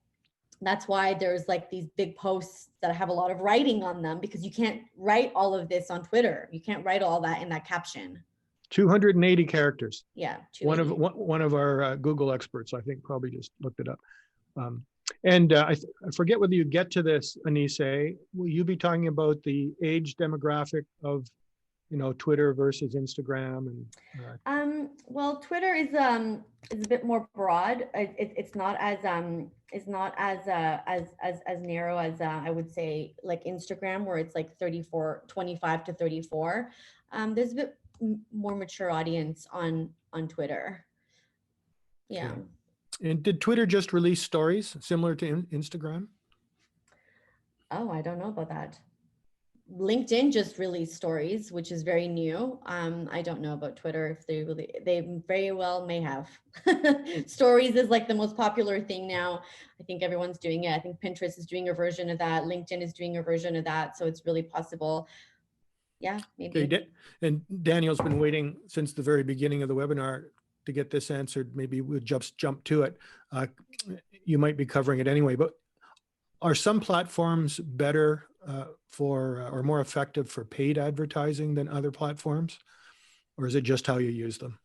that's why there's like these big posts that have a lot of writing on them, because you can't write all of this on Twitter. You can't write all that in that caption. 280 characters. Yeah, One 280. of one of our Google experts, I think, probably just looked it up. I forget whether you get to this, Aniseh. Will you be talking about the age demographic of, Twitter versus Instagram? Well, Twitter is a bit more broad. It's not as narrow as I would say like Instagram, where it's like 25 to 34. There's a bit more mature audience on Twitter. Yeah. Okay. And did Twitter just release stories similar to Instagram? Oh, I don't know about that. LinkedIn just released stories, which is very new. I don't know about Twitter if they very well may have. Stories is like the most popular thing now. I think everyone's doing it. I think Pinterest is doing a version of that. LinkedIn is doing a version of that. So it's really possible. Yeah, maybe. Okay, and Daniel's been waiting since the very beginning of the webinar to get this answered. Maybe we'll just jump to it. You might be covering it anyway, but are some platforms better or more effective for paid advertising than other platforms? Or is it just how you use them?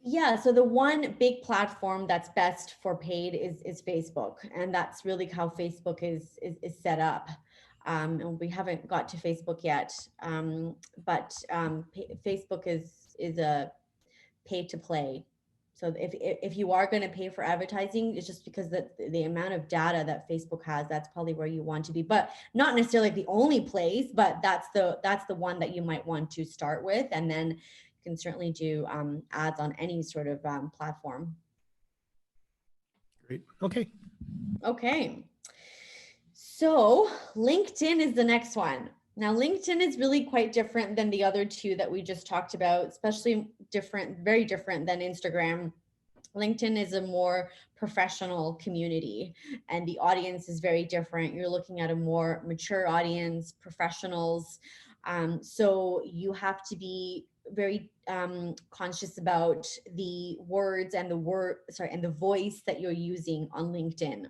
Yeah, so the one big platform that's best for paid is Facebook, and that's really how Facebook is set up. And we haven't got to Facebook yet, but Facebook is a pay to play. So if you are going to pay for advertising, it's just because the amount of data that Facebook has, that's probably where you want to be, but not necessarily the only place, but that's the one that you might want to start with. And then you can certainly do ads on any sort of platform. Great. Okay. Okay. So LinkedIn is the next one. Now, LinkedIn is really quite different than the other two that we just talked about, especially very different than Instagram. LinkedIn is a more professional community and the audience is very different. You're looking at a more mature audience, professionals. So you have to be very conscious about the words and the voice that you're using on LinkedIn.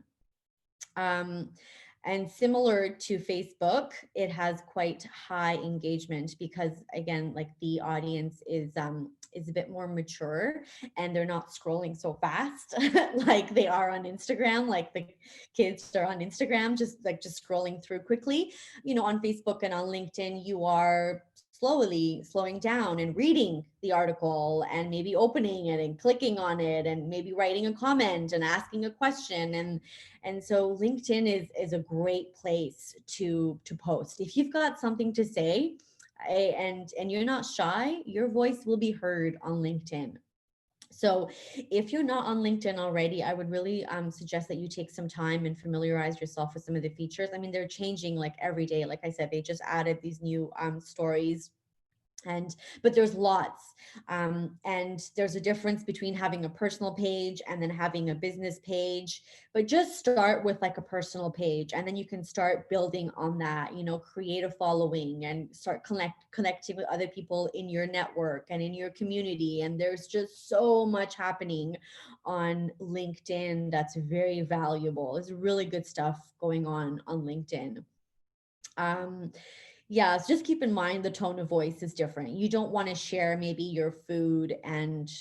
And similar to Facebook, it has quite high engagement because again, like the audience is a bit more mature and they're not scrolling so fast like they are on Instagram. Like the kids are on Instagram, just scrolling through quickly. On Facebook and on LinkedIn, you are slowing down and reading the article and maybe opening it and clicking on it and maybe writing a comment and asking a question. And so LinkedIn is a great place to post. If you've got something to say and you're not shy, your voice will be heard on LinkedIn. So if you're not on LinkedIn already, I would really suggest that you take some time and familiarize yourself with some of the features. I mean, they're changing like every day. Like I said, they just added these new stories. But there's lots. And there's a difference between having a personal page and then having a business page. But just start with like a personal page and then you can start building on that, create a following and start connecting with other people in your network and in your community. And there's just so much happening on LinkedIn that's very valuable. There's really good stuff going on LinkedIn. Yeah, so just keep in mind the tone of voice is different. You don't want to share maybe your food and,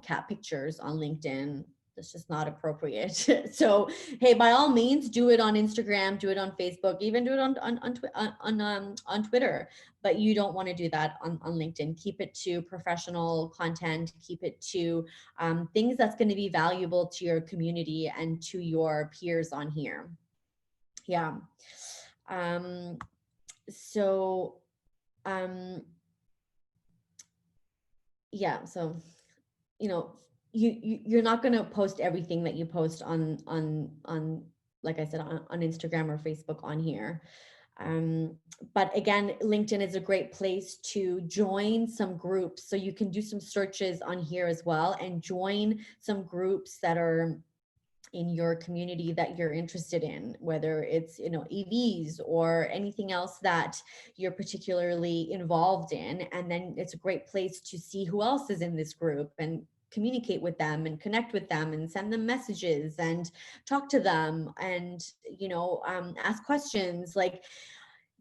cat pictures on LinkedIn. That's just not appropriate. So, hey, by all means, do it on Instagram, do it on Facebook, even do it on Twitter. But you don't want to do that on LinkedIn. Keep it to professional content. Keep it to things that's going to be valuable to your community and to your peers on here. Yeah. So yeah, so you're not going to post everything that you post on like I said on Instagram or Facebook on here. But again, LinkedIn is a great place to join some groups, so you can do some searches on here as well and join some groups that are in your community that you're interested in, whether it's EVs or anything else that you're particularly involved in. And then it's a great place to see who else is in this group and communicate with them and connect with them and send them messages and talk to them and ask questions. Like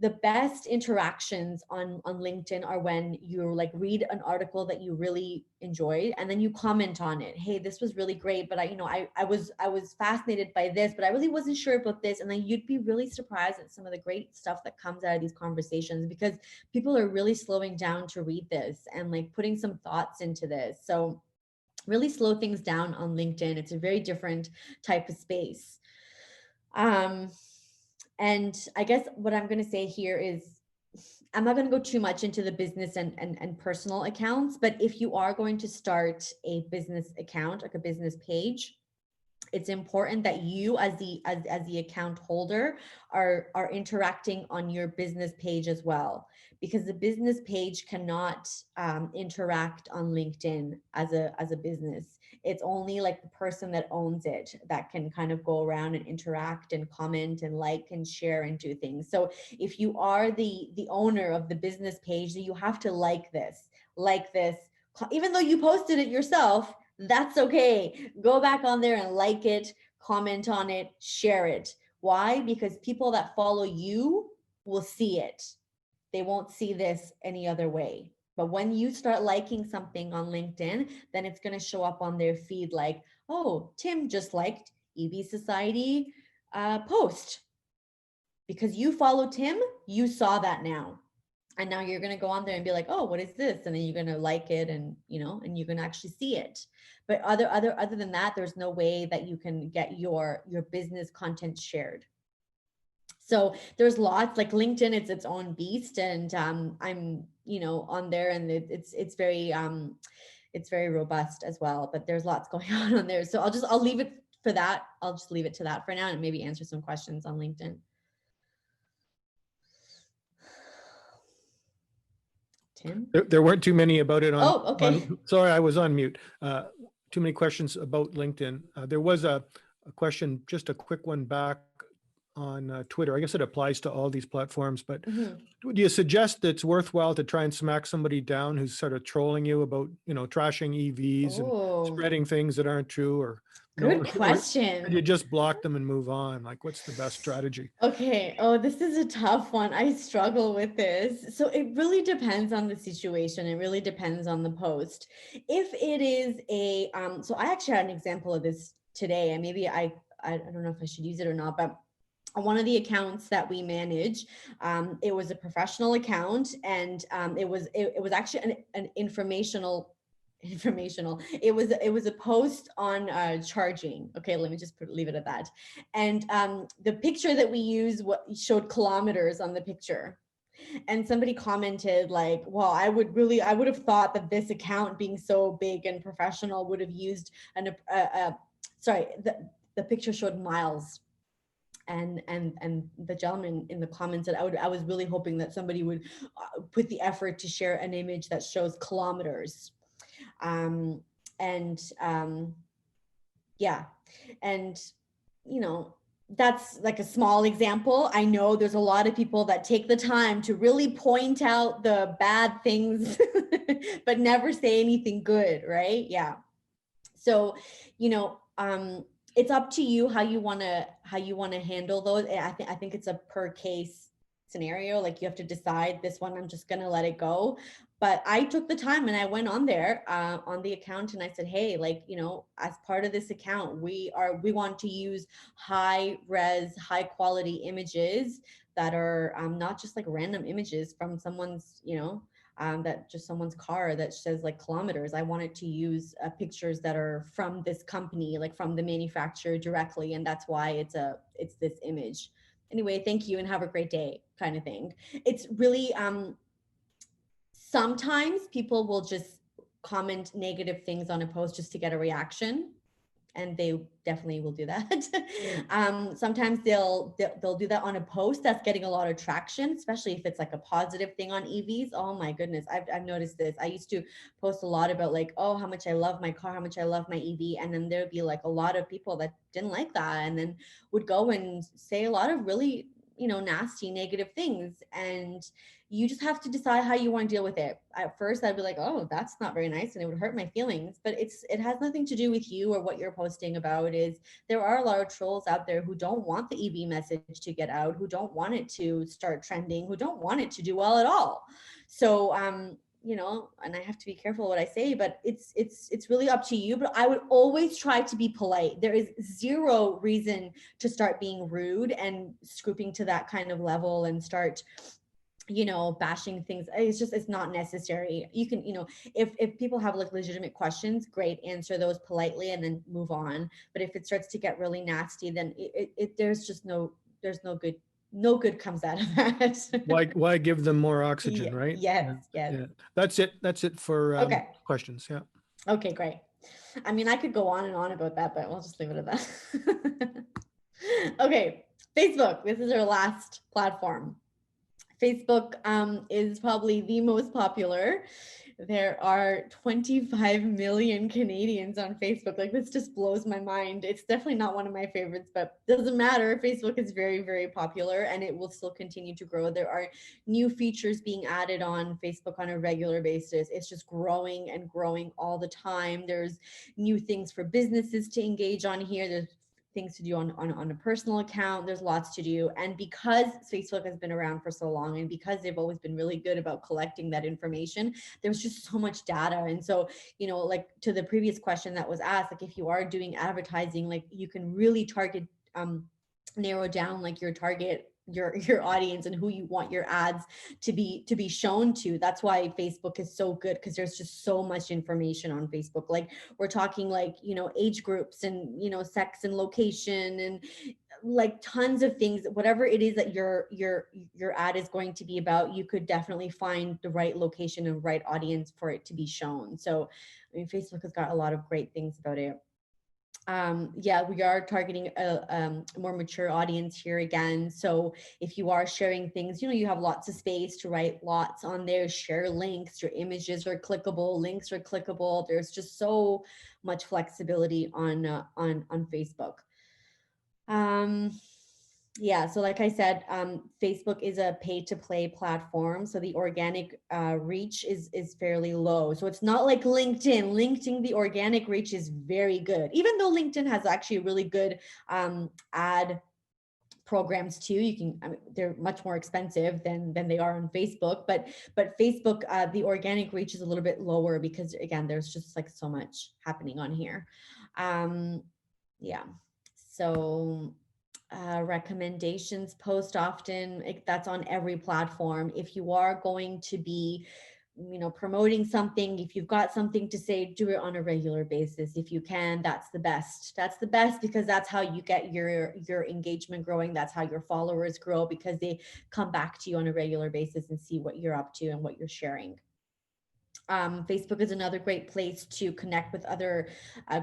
the best interactions on LinkedIn are when you like read an article that you really enjoyed and then you comment on it. Hey, this was really great, but I was fascinated by this, but I really wasn't sure about this. And then you'd be really surprised at some of the great stuff that comes out of these conversations, because people are really slowing down to read this and like putting some thoughts into this. So really slow things down on LinkedIn. It's a very different type of space. And I guess what I'm going to say here is I'm not going to go too much into the business and personal accounts, but if you are going to start a business account, like a business page, it's important that you as the account holder are interacting on your business page as well, because the business page cannot interact on LinkedIn as a business. It's only like the person that owns it that can kind of go around and interact and comment and like and share and do things. So if you are the owner of the business page, you have to like this, even though you posted it yourself. That's okay. Go back on there and like it, comment on it, share it. Why? Because people that follow you will see it. They won't see this any other way. But when you start liking something on LinkedIn, then it's going to show up on their feed like, oh, Tim just liked EV Society post. Because you follow Tim, you saw that now. And now you're going to go on there and be like, oh, what is this? And then you're going to like it, and and you're going to actually see it. But other than that, there's no way that you can get your business content shared. So there's lots, like LinkedIn, it's its own beast. And I'm on there, and it's very robust as well, but there's lots going on there. So I'll leave it for that. I'll just leave it to that for now and maybe answer some questions on LinkedIn. Tim? There weren't too many about it on. Oh, okay. Sorry, I was on mute. Too many questions about LinkedIn. There was a question, just a quick one back on Twitter. I guess it applies to all these platforms, but do you suggest that it's worthwhile to try and smack somebody down who's sort of trolling you about, trashing EVs and spreading things that aren't true? Or good question. Or you just block them and move on? Like, what's the best strategy? Okay. Oh, this is a tough one. I struggle with this. So it really depends on the situation. It really depends on the post. If it is so I actually had an example of this today, and maybe I don't know if I should use it or not, but on one of the accounts that we manage, it was a professional account, and it was actually an informational. It was a post on charging. Okay, let me just leave it at that. And the picture that we used showed kilometers on the picture. And somebody commented like, well, I would have thought that this account, being so big and professional, would have used the picture showed miles. And the gentleman in the comments said, I was really hoping that somebody would put the effort to share an image that shows kilometers. Yeah. And, that's like a small example. I know there's a lot of people that take the time to really point out the bad things, but never say anything good, right? Yeah. So, it's up to you how you want to handle those. I think it's a per case scenario. Like, you have to decide, this one I'm just going to let it go. But I took the time and I went on there on the account, and I said, hey, like, as part of this account, we want to use high res, high quality images that are not just like random images from someone's, that just someone's car that says like kilometers. I wanted to use pictures that are from this company, like from the manufacturer directly. And that's why it's this image. Anyway, thank you and have a great day, kind of thing. It's really, sometimes people will just comment negative things on a post just to get a reaction. And they definitely will do that. Sometimes they'll do that on a post that's getting a lot of traction, especially if it's like a positive thing on EVs. Oh my goodness, I've noticed this. I used to post a lot about like, oh, how much I love my car, how much I love my EV, and then there'd be like a lot of people that didn't like that, and then would go and say a lot of really, nasty, negative things. And you just have to decide how you want to deal with it. At first, I'd be like, oh, that's not very nice, and it would hurt my feelings. But it has nothing to do with you or what you're posting about. Is there are a lot of trolls out there who don't want the EV message to get out, who don't want it to start trending, who don't want it to do well at all. So and I have to be careful what I say, but it's really up to you. But I would always try to be polite. There is zero reason to start being rude and scooping to that kind of level and start bashing things. It's not necessary. You can, if people have like legitimate questions, great, answer those politely and then move on. But if it starts to get really nasty, then there's no good comes out of that. Why give them more oxygen, right? Yes. Yeah. That's it for Okay. questions. Yeah. Okay, great. I mean, I could go on and on about that, but we'll just leave it at that. Okay, Facebook. This is our last platform. Facebook is probably the most popular. There are 25 million Canadians on Facebook. Like, this just blows my mind. It's definitely not one of my favorites, but doesn't matter. Facebook is very, very popular, and it will still continue to grow. There are new features being added on Facebook on a regular basis. It's just growing and growing all the time. There's new things for businesses to engage on here. There's things to do on a personal account. There's lots to do. And because Facebook has been around for so long, and because they've always been really good about collecting that information, there's just so much data. And so, like to the previous question that was asked, like if you are doing advertising, like you can really target, narrow down like your target, your audience, and who you want your ads to be shown to. That's why Facebook is so good, because there's just so much information on Facebook. Like we're talking like age groups and sex and location and like tons of things. Whatever it is that your ad is going to be about, you could definitely find the right location and right audience for it to be shown. So I mean, Facebook has got a lot of great things about it. We are targeting a more mature audience here again. So if you are sharing things, you have lots of space to write lots on there, share links, your images are clickable, links are clickable. There's just so much flexibility on Facebook. So like I said, Facebook is a pay to play platform. So the organic reach is fairly low. So it's not like LinkedIn. LinkedIn, the organic reach is very good. Even though LinkedIn has actually really good ad programs too. They're much more expensive than they are on Facebook, but Facebook, the organic reach is a little bit lower because again, there's just like so much happening on here. So recommendations post often, that's on every platform. If you are going to be promoting something, if you've got something to say, do it on a regular basis. If you can, that's the best because that's how you get your engagement growing. That's how your followers grow, because they come back to you on a regular basis and see what you're up to and what you're sharing. Facebook is another great place to connect with other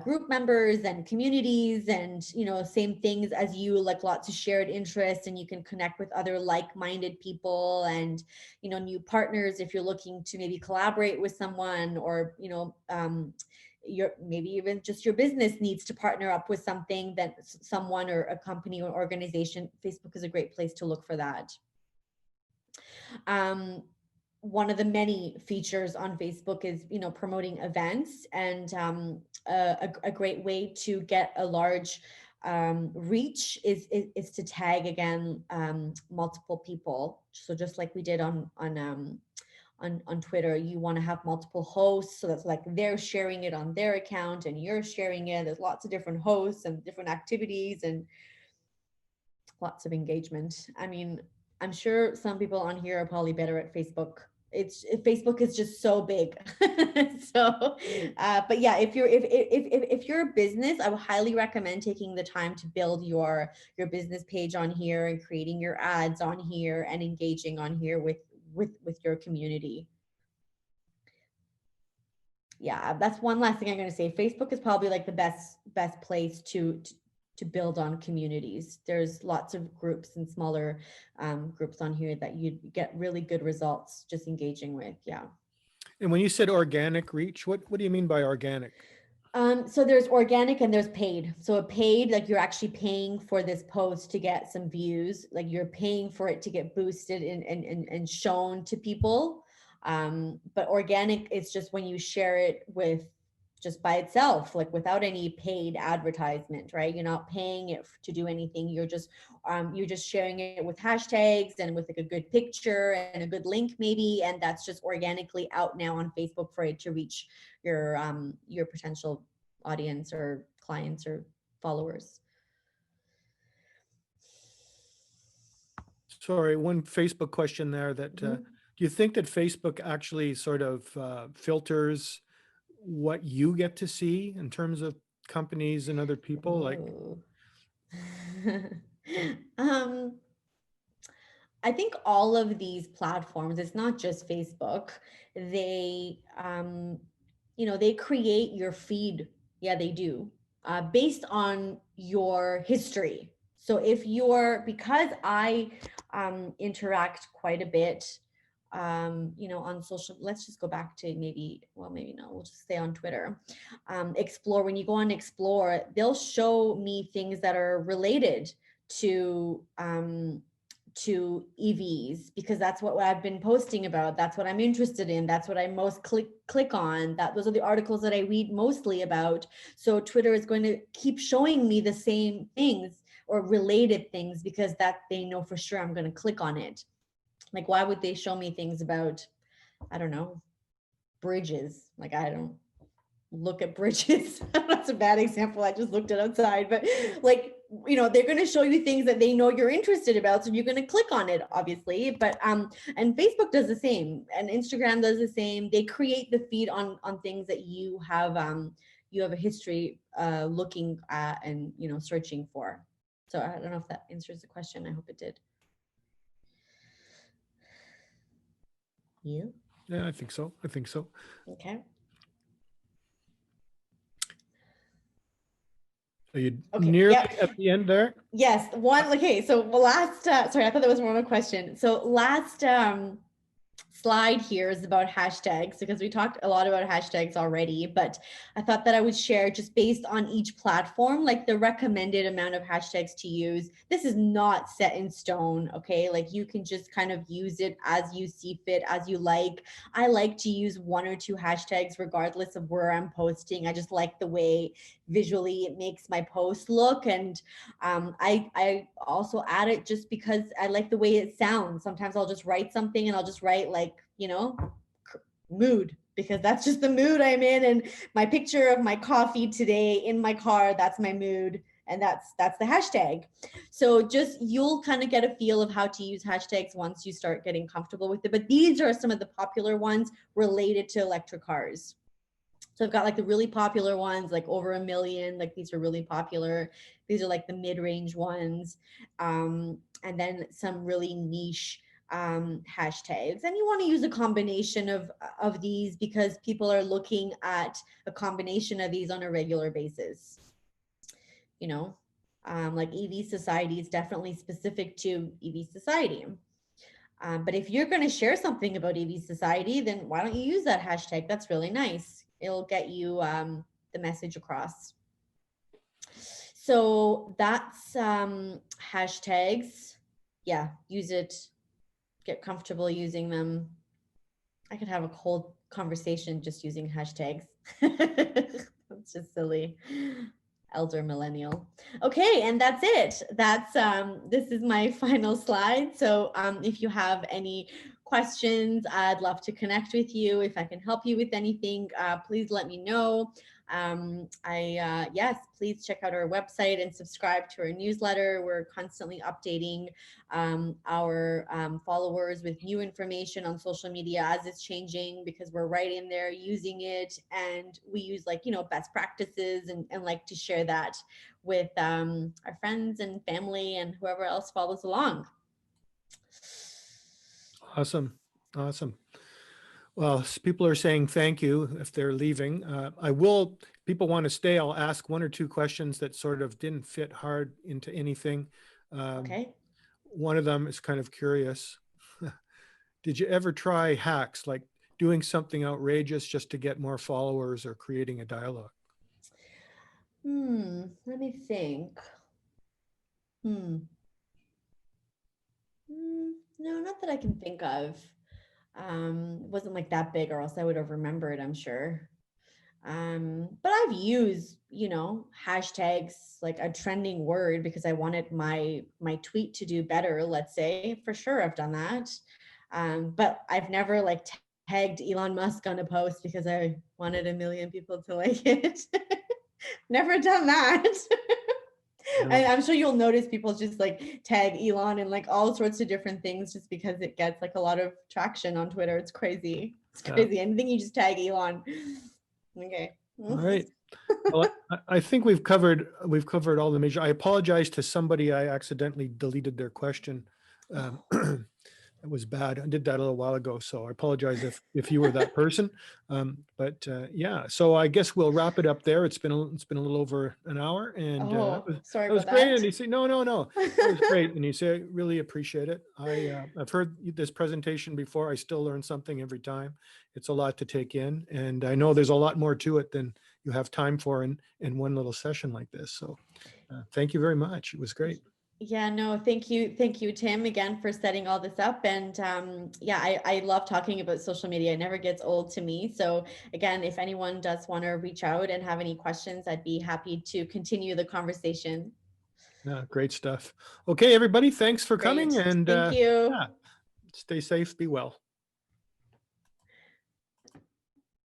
group members and communities, and same things as you, like lots of shared interests, and you can connect with other like-minded people and new partners if you're looking to maybe collaborate with someone, or maybe even just your business needs to partner up with something that someone or a company or organization. Facebook is a great place to look for that. One of the many features on Facebook is, promoting events, and a great way to get a large reach is to tag again multiple people. So just like we did on Twitter, you want to have multiple hosts, so that's like they're sharing it on their account and you're sharing it. There's lots of different hosts and different activities and lots of engagement. I mean, I'm sure some people on here are probably better at Facebook. Facebook is just so big. But yeah, if you're a business, I would highly recommend taking the time to build your business page on here and creating your ads on here and engaging on here with your community. Yeah, that's one last thing I'm going to say. Facebook is probably like the best place to build on communities. There's lots of groups and smaller groups on here that you get really good results just engaging with. Yeah. And when you said organic reach, what do you mean by organic? So there's organic and there's paid. So a paid, like you're actually paying for this post to get some views, like you're paying for it to get boosted and shown to people. But organic, it's just when you share it with just by itself, like without any paid advertisement, right? You're not paying it to do anything. You're just sharing it with hashtags and with like a good picture and a good link maybe, and that's just organically out now on Facebook for it to reach your potential audience or clients or followers. Sorry, one Facebook question there that Mhm. do you think that Facebook actually sort of filters what you get to see in terms of companies and other people? Like, Ooh. um, I think all of these platforms, it's not just Facebook, they, they create your feed. Yeah, they do, based on your history. So if because I interact quite a bit, on social, let's just go back to maybe no, we'll just stay on Twitter. Explore, when you go on Explore, they'll show me things that are related to EVs because that's what I've been posting about. That's what I'm interested in. That's what I most click on. Those are the articles that I read mostly about. So Twitter is going to keep showing me the same things or related things because that they know for sure I'm going to click on it. Like why would they show me things about, I don't know, bridges? Like I don't look at bridges. That's a bad example. I just looked it outside, but like, they're going to show you things that they know you're interested about. So you're going to click on it, obviously. But, and Facebook does the same and Instagram does the same. They create the feed on things that you have a history, looking at and, searching for. So I don't know if that answers the question. I hope it did. You? yeah, I think so. I think so. Okay. Are you Okay. nearly Yep. at the end there? Yes. One. Okay. So last. Sorry, I thought that was more of a question. So last slide here is about hashtags because we talked a lot about hashtags already, but I thought that I would share just based on each platform, like the recommended amount of hashtags to use. This is not set in stone, okay? Like you can just kind of use it as you see fit, as you like. I like to use one or two hashtags regardless of where I'm posting. I just like the way visually it makes my post look. And I also add it just because I like the way it sounds. Sometimes I'll just write something and I'll just write like, mood, because that's just the mood I'm in. And my picture of my coffee today in my car, that's my mood. And that's the hashtag. So just you'll kind of get a feel of how to use hashtags once you start getting comfortable with it. But these are some of the popular ones related to electric cars. So I've got like the really popular ones, like over 1 million, like these are really popular. These are like the mid-range ones. And then some really niche hashtags. And you want to use a combination of these because people are looking at a combination of these on a regular basis. Like EV society is definitely specific to EV society. But if you're going to share something about EV society, then why don't you use that hashtag? That's really nice. It'll get you the message across. So that's hashtags. Yeah, use it. Get comfortable using them. I could have a whole conversation just using hashtags. That's just silly. Elder millennial. Okay, and that's it. That's this is my final slide. So if you have any questions, I'd love to connect with you. If I can help you with anything, please let me know. Yes, please check out our website and subscribe to our newsletter. We're constantly updating our followers with new information on social media as it's changing, because we're right in there using it, and we use best practices and like to share that with our friends and family and whoever else follows along. Awesome. Awesome. Well, people are saying thank you if they're leaving. People want to stay, I'll ask one or two questions that sort of didn't fit hard into anything. Okay. One of them is kind of curious. Did you ever try hacks like doing something outrageous just to get more followers or creating a dialogue? Let me think. No, not that I can think of. It wasn't like that big, or else I would have remembered, I'm sure. But I've used, hashtags, like a trending word, because I wanted my tweet to do better, let's say. For sure I've done that. But I've never like tagged Elon Musk on a post because I wanted a million people to like it. Never done that. No. And I'm sure you'll notice people just like tag Elon and like all sorts of different things just because it gets like a lot of traction on Twitter. It's crazy. It's crazy. Anything you just tag Elon. Okay. All right. Well, I think we've covered all the major. I apologize to somebody. I accidentally deleted their question. It was bad. I did that a little while ago, so I apologize if you were that person. But yeah, so I guess we'll wrap it up there. It's been a little over an hour, and Oh, sorry that was about great. that. And you say, no, that was great. And you say, I really appreciate it. I've heard this presentation before. I still learn something every time. It's a lot to take in, and I know there's a lot more to it than you have time for in one little session like this. So thank you very much. It was great. Yeah, no, thank you. Thank you, Tim, again for setting all this up. And yeah, I love talking about social media. It never gets old to me. So again, if anyone does want to reach out and have any questions, I'd be happy to continue the conversation. Yeah, great stuff. Okay, everybody, thanks for Great. coming, and Thank you. yeah, stay safe, be well.